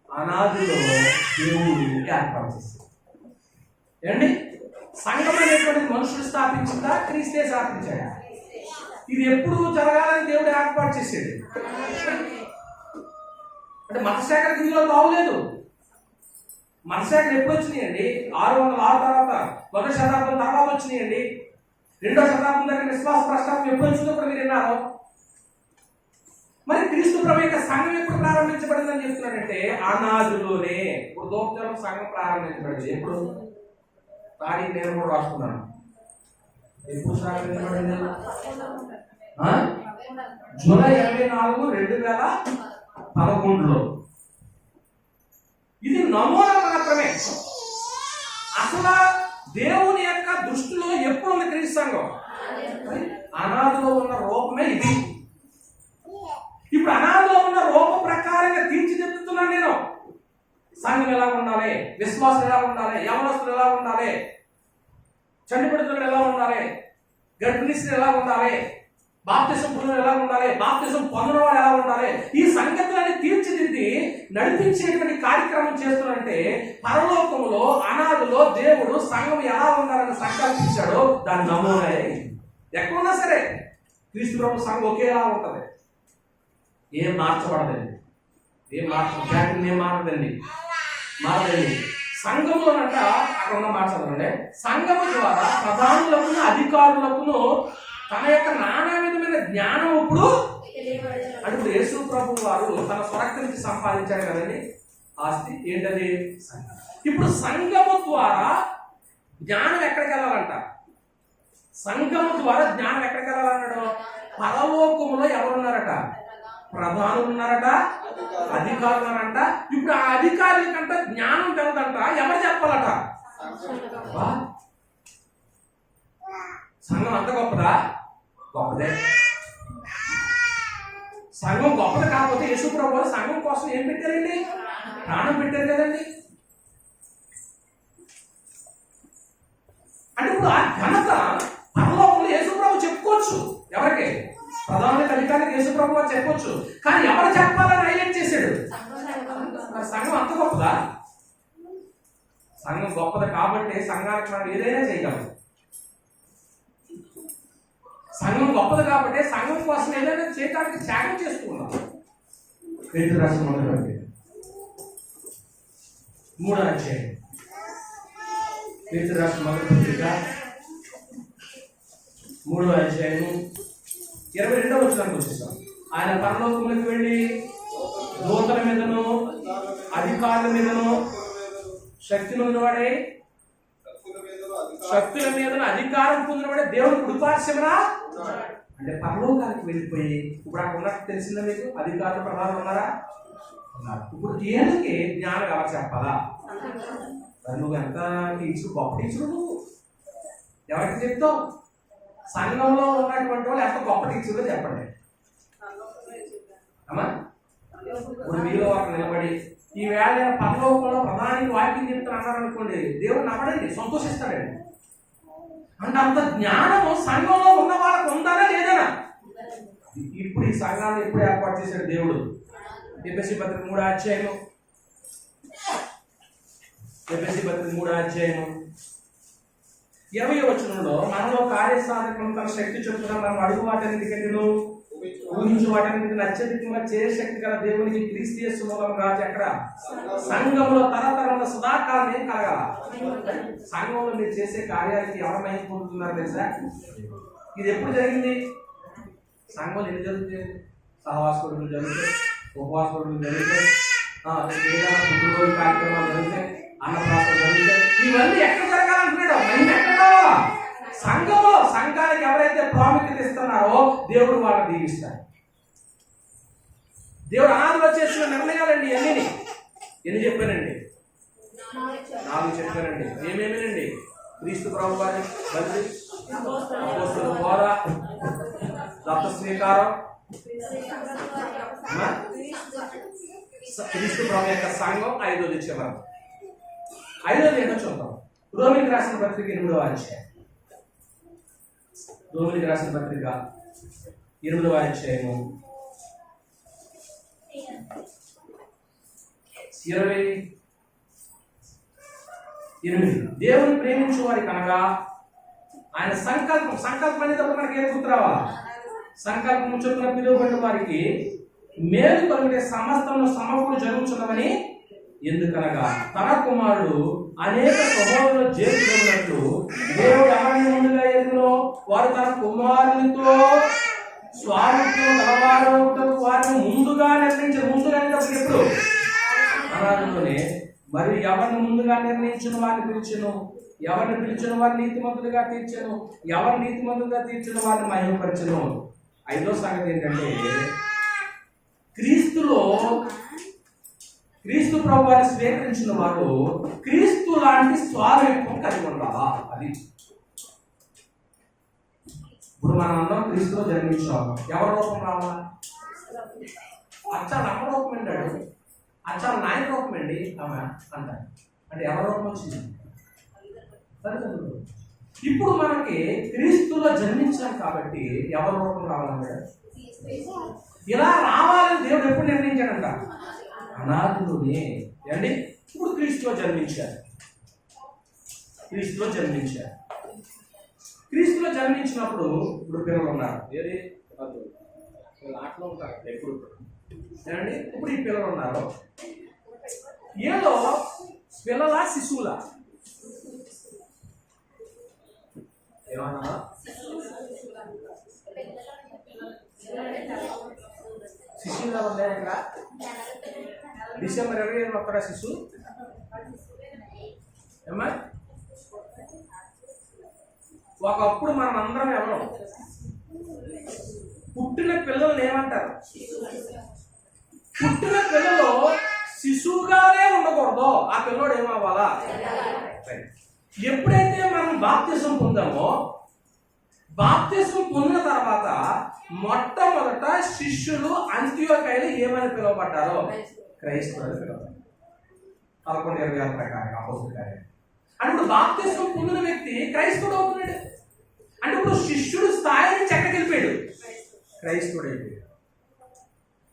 అనాదిలో దేవుడు ఏర్పాటు చేశాడు. ఏమండి? సంఘం అనేటువంటి మనుషులు స్థాపించిందా? క్రీస్తే స్థాపించాడా? ఇది ఎప్పుడు జరగాలని దేవుడు ఏర్పాటు చేసేది. అంటే మతశాఖ ఇందులో బాగులేదు. మతశాఖలు ఎప్పుడు వచ్చినాయండి? 606 తర్వాత, 1వ శతాబ్దం తర్వాత వచ్చినాయండి. 2వ శతాబ్దం దగ్గర విశ్వాస ప్రస్థానం ఎప్పుడు వచ్చిందో కూడా మీరు విన్నారు. మరి క్రీస్తు ప్రభు యొక్క సంఘం ఎప్పుడు ప్రారంభించబడిందని చెప్తున్నాడంటే అనాదిలోనే. ఇప్పుడు దోపజనం సంఘం ప్రారంభించబడింది ఎప్పుడు? తారీఖు నేను కూడా రాసుకున్నాను. ఎప్పుడు ప్రారంభించబడింది? జూలై 24, 2011లో. ఇది నమూనా మాత్రమే. అసలు దేవుని యొక్క దృష్టిలో ఎప్పుడు ఉంది క్రీస్తు సంఘం? అనాదిలో ఉన్న రూపమే ఇది. ఇప్పుడు అనాదిలో ఉన్న రూప ప్రకారంగా తీర్చిదిద్దుతున్నాను నేను. సంఘం ఎలా ఉండాలి, విశ్వాసం ఎలా ఉండాలి, యవనస్తులు ఎలా ఉండాలి, చండిపడుతులు ఎలా ఉండాలి, గర్భిణీస్తులు ఎలా ఉండాలి, బాప్తిసం పొందిన ఎలా ఉండాలి, బాప్తిసం పొందిన వాడు ఎలా ఉండాలి, ఈ సంగతులన్నీ తీర్చిదిద్ది నడిపించేటువంటి కార్యక్రమం చేస్తున్నంటే పరలోకములో అనాదిలో దేవుడు సంఘం ఎలా ఉండాలని సంకల్పించాడో దాని నమూనా. ఎక్కడున్నా సరే క్రీస్తు ప్రభు సంఘం ఒకేలా ఉంటుంది. ఏం మార్చబడదండి, ఏం మారదండి. సంఘములోనంట అక్కడ ఉన్న మార్చదండి. సంఘము ద్వారా ప్రధానులకు అధికారులకు తన యొక్క నానా విధమైన జ్ఞానం ఇప్పుడు అంటే ఇప్పుడు యేసు ప్రభు వారు తన స్వరక్త నుంచి సంపాదించాడు కదండి ఆస్తి. ఏంటది? సంఘం. ఇప్పుడు సంఘము ద్వారా జ్ఞానం ఎక్కడికి వెళ్ళాలంట? సంఘము ద్వారా జ్ఞానం ఎక్కడికి వెళ్ళాలన్నాడు? పరలోకములో ఎవరున్నారట? ప్రధానులు ఉన్నారట, అధికారులు ఉన్నారంట. ఇప్పుడు ఆ అధికారుల కంట జ్ఞానం తెలదంట. ఎవరు చెప్పాలట? సంఘం అంత గొప్పదా? గొప్పదే. సంఘం గొప్పది కాకపోతే యేసు ప్రభువు సంఘం కోసం ఏం పెట్టారండి? ప్రాణం పెట్టారు కదండి. అంటే ఇప్పుడు ఆ ఘనత పరలోకంలో యేసు ప్రభు చెప్పుకోవచ్చు. ఎవరికి? ప్రధాన అధికారికి యేసు ప్రభు వారు చెప్పొచ్చు. కానీ ఎవరు చెప్పాలని హైలైట్ చేశాడు? సంఘం అంత గొప్పదా? సంఘం గొప్పది కాబట్టి సంఘానికి మనం ఏదైనా చేయగలం. సంఘం గొప్పది కాబట్టి సంఘం కోసం ఏదైనా చేయడానికి త్యాగం చేసుకున్నాం. పేతురు రాసిన మొదటి 3వ అధ్యాయం. పేతురు రాసిన మొదటి పత్రిక 3వ అధ్యాయం 22వ వచనానికి వచ్చేసాం. ఆయన పరలోకములకు వెళ్ళి దూతల మీదను అధికారుల మీదను శక్తి ఉన్నవాడే, శక్తుల మీద అధికారం పొందినవాడే దేవుడు కుడిపార్శ్వమున అంటే పరలోకానికి వెళ్ళిపోయి ఇప్పుడు అక్కడ ఉన్నట్టు తెలిసిందా మీకు? అధికారులు ప్రధానం ఉన్నారా? ఉన్నారు. ఇప్పుడు ఏళ్ళకి జ్ఞానం ఎలా చెప్పాలా? నువ్వు ఎంత టీచరు, గొప్ప టీచరు నువ్వు ఎవరికి చెప్తావు? సంఘంలో ఉన్నటువంటి వాళ్ళు ఎంత గొప్ప టీచర్లో చెప్పండి అమ్మా. ఇప్పుడు మీలో ఒక నిలబడి ఈ వేళ పరలోకంలో ప్రధానికి వాక్యం చెప్తాను అన్నారు అనుకోండి, దేవుడు నమ్మడండి, సంతోషిస్తాడండి. అంటే అంత జ్ఞానము సంఘంలో ఉన్న వాళ్ళకు ఉందానా లేదనా? ఇప్పుడు ఈ సంఘాన్ని ఎప్పుడు ఏర్పాటు చేశాడు దేవుడు? ఎఫెసీ పత్రిక 3వ అధ్యాయము, ఎఫెసీ పత్రిక 3వ అధ్యాయము 20వ వచనంలో మనలో కార్యసాధకం తన శక్తి చొప్పున మనం అడుగు వాటన్నిటికను ఊహించు వాటన్నిటిని అత్యధికంగా శక్తి గల దేవునికి క్రీస్తు యేసు మూలంగా ఎక్కడ? సంఘంలో తరతరంలో సదాకాలం ఏం కలగాల? సంఘంలో మీరు చేసే కార్యాలకి ఎవరు మహిమ పొందుతున్నారు తెలుసా? ఇది ఎప్పుడు జరిగింది? సంఘంలో ఎన్ని జరుగుతాయి? సహవాస కొడుకులు జరుగుతాయి, ఉపవాస కొడుకులు జరుగుతాయి, పుట్టినరోజు కార్యక్రమాలు జరుగుతాయి, అన్నప్రాసన జరుగుతాయి. ఇవన్నీ ఎక్కడ జరగాలంటున్నాడు? మహిమ ఎక్కడ కావాలా? సంఘంలో. సంఘానికి ఎవరైతే ప్రాముఖ్యత ఇస్తున్నారో దేవుడు వాళ్ళని దీవిస్తాడు. దేవుడు అనాదిలో చేసిన నిర్ణయాలండి అన్నీ. ఎన్ని చెప్పానండి? 4 చెప్పానండి. ఏమేమినండి? క్రీస్తు ప్రభు వారి బలి, అపోస్తలుల బోధ, దత్త స్వీకారం, క్రీస్తు ప్రభు యొక్క సంఘం. 5వది చివరం. 5వది ఏంటో చూద్దాం. రోమిలికి రాసిన పత్రిక 8వ అధ్యాయం. రోమిలికి రాసిన పత్రిక 8వ అధ్యాయము 28. దేవుని ప్రేమించు వారికి అనగా ఆయన సంకల్పం అనేటప్పుడు మనకి ఏం గుర్తు రావాలా? సంకల్పం చొప్పున పిలువబడిన వారికి మేలు కలిగే సమస్తంలో సమకూడు జరుగుతున్నవని. ఎందుకనగా తన కుమారుడు అనేక సహోదరుల జేతున్నట్లు దేవుడు ఎవరిని ముందుగా ఎరుగునో వారు తన కుమారునితో స్వారూప్యం గలవారవుటకు వారిని ముందుగా నిర్ణయించారు. ముందుగా ఎప్పుడు? అనాదిలోనే. మరి ఎవరిని ముందుగా నిర్ణయించిన వారిని పిలిచెను, ఎవరిని పిలిచిన వారిని నీతిమంతులుగా తీర్చెను, ఎవరు నీతిమంతులుగా తీర్చిన వారిని మహిమపరచెను. ఐదో సంగతి ఏంటంటే, క్రీస్తు ప్రభువాన్ని స్వీకరించిన వారు క్రీస్తు లాంటి స్వారూప్యం కలిగి ఉండాలా. అది ఇప్పుడు మనం అందరం క్రీస్తులో జన్మించాము. ఎవరి రూపం రావాలా? అచ్చా నమ్మ రూపం అంటాడు, అచ్చా నాయన రూపం అండి ఆమె అంటారు. అంటే ఎవరి రూపం వచ్చింది? ఇప్పుడు మనకి క్రీస్తులో జన్మించాం కాబట్టి ఎవరి రూపం రావాలన్నాడు? ఇలా రావాలని దేవుడు ఎప్పుడు నిర్ణయించాడంట? అనాథుడునే. ఏమండి? ఇప్పుడు క్రీస్తులో జన్మించారు. క్రీస్తులో జన్మించినప్పుడు ఇప్పుడు పిల్లలు ఉన్నారు. ఏది ఆటలో ఉంటారు ఎప్పుడు. ఏమండి? ఇప్పుడు ఈ పిల్లలు ఉన్నారు. ఏదో పిల్లల శిశువులా? ఏమన్నా శిశువులా ఉన్నాయి ఇక్కడ. డిసెంబర్ 25 వస్తారా శిశువు? ఏమ్మా? ఒకప్పుడు మనం అందరం ఎవరు? పుట్టిన పిల్లలు ఏమంటారు? పుట్టిన పిల్లలు శిశువుగానే ఉండకూడదు. ఆ పిల్లోడు ఏమవ్వాలా? ఎప్పుడైతే మనం బాప్తిజం పొందామో, బాప్తిజం పొందిన తర్వాత మొట్టమొదట శిష్యులు అంత్యోకయలు ఏమని పిలువబడ్డారో? క్రైస్తవులు పిలువబడ్డారు. 11:26 ప్రకారం అపోస్తలుల కార్యం. అంటే ఇప్పుడు బాప్తిజం పొందిన వ్యక్తి క్రైస్తవుడు అవుతున్నాడు. అంటే ఇప్పుడు శిష్యుడు స్థాయిని చెక్కకెళ్ళిపోయాడు, క్రైస్తవుడు అయిపోయాడు.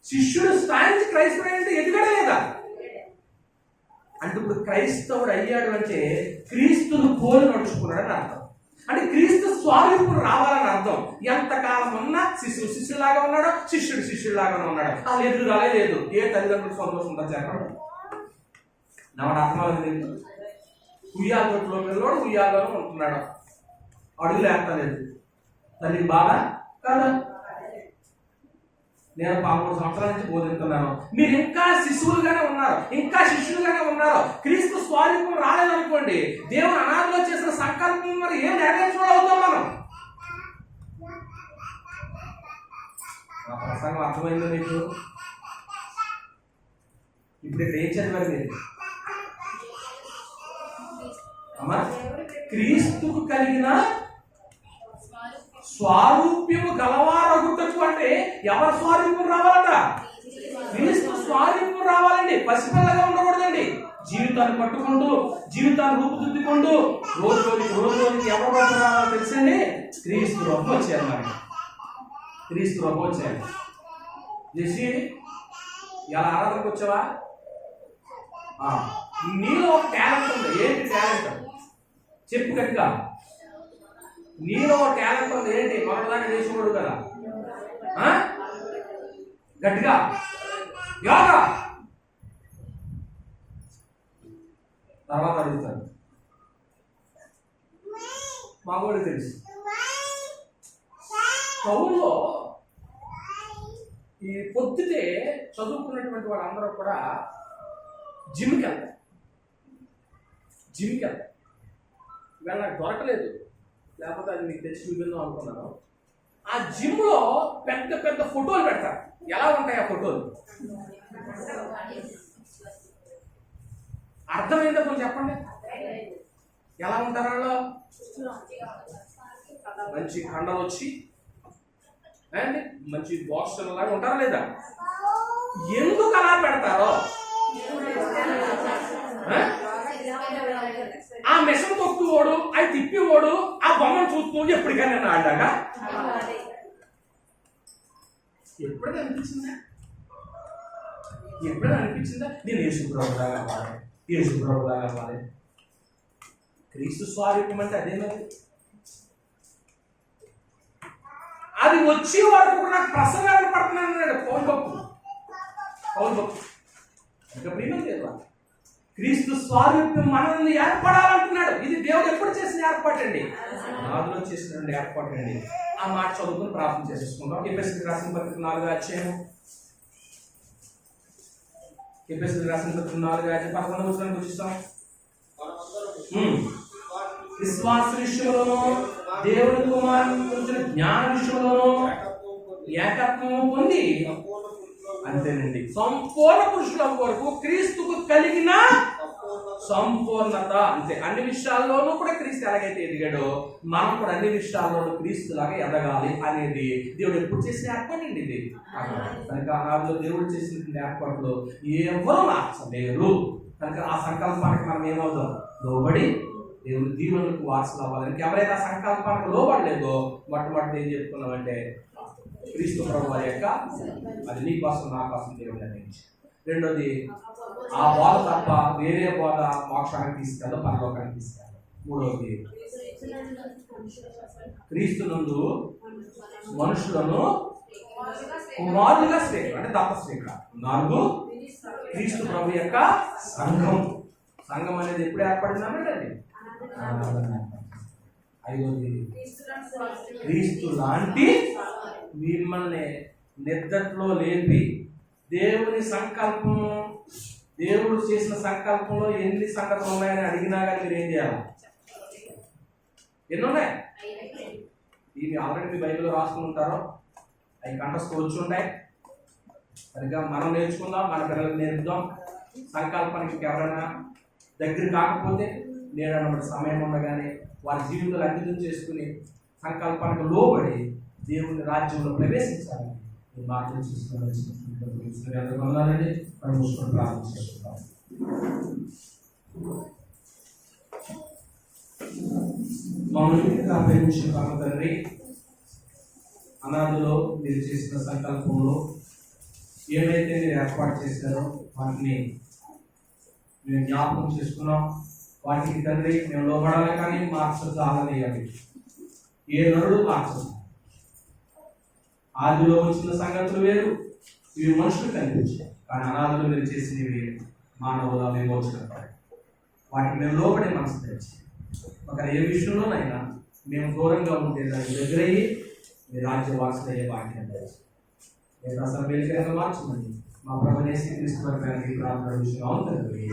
శిష్యుడు స్థాయి నుంచి క్రైస్తవుడు అంటే ఎదుగడ లేదా? అంటే ఇప్పుడు క్రైస్తవుడు అయ్యాడు అంటే క్రీస్తును పోలి నడుచుకున్నాడని అర్థం. అంటే క్రీస్తు స్వారూప్యం రావాలని అర్థం. ఎంతకాలం ఉన్నా శిష్యులాగా ఉన్నాడు, శిష్యుడిలాగానే ఉన్నాడు. అది ఎదురుగాలే లేదు. ఏ తల్లిదండ్రులు సంతోషం ఉందా చెప్పండి? నమ్మడు అర్థం. ఉయ్యాల తోటలో పిల్లవాడు ఉయ్యాలలో ఉంటున్నాడు, అడుగులు వేస్తలేదు. తల్లి బాగా కదా. నేను 13 సంవత్సరాల నుంచి బోధిస్తున్నాను. మీరు ఇంకా శిశువులుగానే ఉన్నారు, ఇంకా శిష్యులుగానే ఉన్నారు. క్రీస్తు స్వారూప్యం రాలేదనుకోండి, దేవుడు అనాథలో చేసిన సంకల్పం మరి ఏం నెరవేర్చుకోవడం మనం? ఆ ప్రసంగం అర్థమైందో మీకు? ఇప్పుడు ఇక్కడ ఏం చదివారు మీరు? అమ్మా, క్రీస్తుకు కలిగిన స్వారూప్యము గలవారగుటకు. అంటే ఎవరి స్వారూప్యం రావాలట? క్రీస్తు స్వారూప్యం రావాలండి. పసిపిల్లగా ఉండకూడదండి. జీవితాన్ని పట్టుకుంటూ, జీవితాన్ని రూపుదిద్దుకుంటూ రోజు రోజుకి ఎవరి రూపం రావాలో తెలుసండి? క్రీస్తు రూపం వచ్చేయాలి. మనకి క్రీస్తు రూపం వచ్చేయాలి. చేసి ఇలా ఆరాధనకు వచ్చావా? నీలో ఒక టాలెంట్ ఉంది. ఏంటి టాలెంట్? చెప్పు గట్టిగా. నీలో టాలెంట్ ఉంది. ఏంటి? మొదటిదాన్ని నేర్చుకోడు కదా. గట్టిగా యోగా. తర్వాత అడుగుతాడు. మా కూడా తెలుసు. పౌల్లో ఈ పొద్దుటే చదువుకున్నటువంటి వాళ్ళందరూ కూడా జిమ్కి వెళ్తారు. ఇవాళ నాకు దొరకలేదు, లేకపోతే అది మీకు తెచ్చి చూపిందాం అనుకున్నాను. ఆ జిమ్లో పెద్ద పెద్ద ఫోటోలు పెడతారు. ఎలా ఉంటాయి ఆ ఫోటోలు? అర్థమైందో కొంచెం చెప్పండి. ఎలా ఉంటారు వాళ్ళు? మంచి కండలు వచ్చి అండ్ మంచి బాక్సులు లాగా ఉంటారా లేదా? ఎందుకు అలా పెడతారో? ఆ మిషన్ తొక్కువాడు, అవి తిప్పివాడు, ఆ బొమ్మను చూస్తూ ఎప్పటికైనా ఆడాగా ఎప్పుడైనా అనిపించిందా నేను యేసుప్రభులాగా అవ్వాలి? క్రీస్తు స్వారూప్యం అంటే అదే. మరి అది వచ్చే వరకు నాకు ప్రసంగాలు పడుతున్నాను అన్నాడు పౌలు భక్తుడు. ఇంకా ప్రియమని లేదు. క్రీస్తు స్వారూప్యం మనల్ని ఏర్పడాలంటున్నాడు. ఇది దేవుడు ఎప్పుడు చేసిన ఏర్పాటు అండి? నాదులో చేసిన ఏర్పాటు అండి. ఆ మాట చదువుకుని ప్రార్థన చేసేసుకుంటాం. ఎఫెసీయులకు రాసిన పత్రిక 4వ అధ్యాయం, ఎఫెసీయులకు రాసిన పత్రిక 4వ అధ్యాయం 11వ వచనానికి వచ్చేస్తాం. విశ్వాస విషయంలోనూ దేవుని కుమారుని గురించిన జ్ఞాన విషయంలోనూ ఏకత్వము పొంది, అంతేనండి, సంపూర్ణ పురుషుల వరకు క్రీస్తుకు కలిగిన సంపూర్ణత. అంతే, అన్ని విషయాల్లోనూ కూడా క్రీస్తు ఎలాగైతే ఎదిగాడో మనం కూడా అన్ని విషయాల్లోనూ క్రీస్తులాగా ఎదగాలి అనేది దేవుడు ఎప్పుడు చేసిన ఏర్పాటు అండి ఇది. కనుక ఆనాడులో దేవుడు చేసినటువంటి ఏర్పాట్లు ఎవరు మార్చలేరు. కనుక ఆ సంకల్పానికి మనం ఏమవుతాం? లోబడి దేవుని దీవెనలకు వారసులు అవ్వాలని. ఎవరైతే ఆ సంకల్పానికి లోబడలేదో మొట్టమొదటి ఏం చెప్పుకున్నామంటే క్రీస్తు ప్రభు వారి యొక్క అది నీ కోసం నా కోసం దేవుడు నిర్ణయించాడు. రెండోది, ఆ బోధ తప్ప వేరే బోధ మోక్షానికి తీసుకెళ్ళదు, పరలోకానికి తీసుకెళ్ళదు. మూడవది, క్రీస్తునందు మనుషులను కుమారులుగా స్వీకరణ, అంటే దత్త స్వీకరణ. 4, క్రీస్తు ప్రభు యొక్క సంఘం. సంఘం అనేది ఎప్పుడు ఏర్పడిందంటే అది 5వది, క్రీస్తు లాంటి మిమ్మల్ని నిద్రలో లేపి దేవుని సంకల్పం, దేవుడు చేసిన సంకల్పంలో ఎన్ని సంగతులు ఉన్నాయని అడిగినా కానీ మీరు ఏం చేయాలి? ఎన్ని ఉన్నాయి? ఇవి ఆల్రెడీ మీ బైబిల్లో రాసుకుని ఉంటారో అవి కంఠస్థ వచ్చి ఉంటాయి. సరిగ్గా మనం నేర్చుకుందాం, మన పిల్లలకు నేర్పుదాం. సంకల్పానికి ఎవరైనా దగ్గర కాకపోతే నేనన్నమాట సమయం ఉండగానే వారి జీవితాలు అంకితం చేసుకుని సంకల్పానికి లోబడి దేవుని రాజ్యంలో ప్రవేశించాలి. ఈ మాటలు చూస్తున్నారండి. ప్రారంభించుకుంటాం. మమ్మల్ని ప్రేమించిన తండ్రి, అనాథలో మీరు చేసిన సంకల్పంలో ఏవైతే మీరు ఏర్పాటు చేశారో వాటిని మేము జ్ఞాపకం చేసుకున్నాం. వాటికి తండ్రి మేము లోబడాలి, కానీ మార్చాలని ఏ నరుడు మార్చదు. ఆదిలో వచ్చిన సంగతులు వేరు, ఇవి మనుషులు కనిపించాయి. కానీ అనాథలు మీరు చేసినవి మానవుల విమోచన. వాటికి మేము లోబడే మనసు తెచ్చి ఒక ఏ విషయంలోనైనా మేము దూరంగా ఉంటే దానికి దగ్గరయ్యి మీ రాజ్య వారసులయ్యే భాగ్యం తెచ్చి లేదా అసలు వెలికరంగా మార్చమని మా ప్రభువైన యేసు క్రీస్తు వారి ప్రార్థన విషయం అవుతుంది.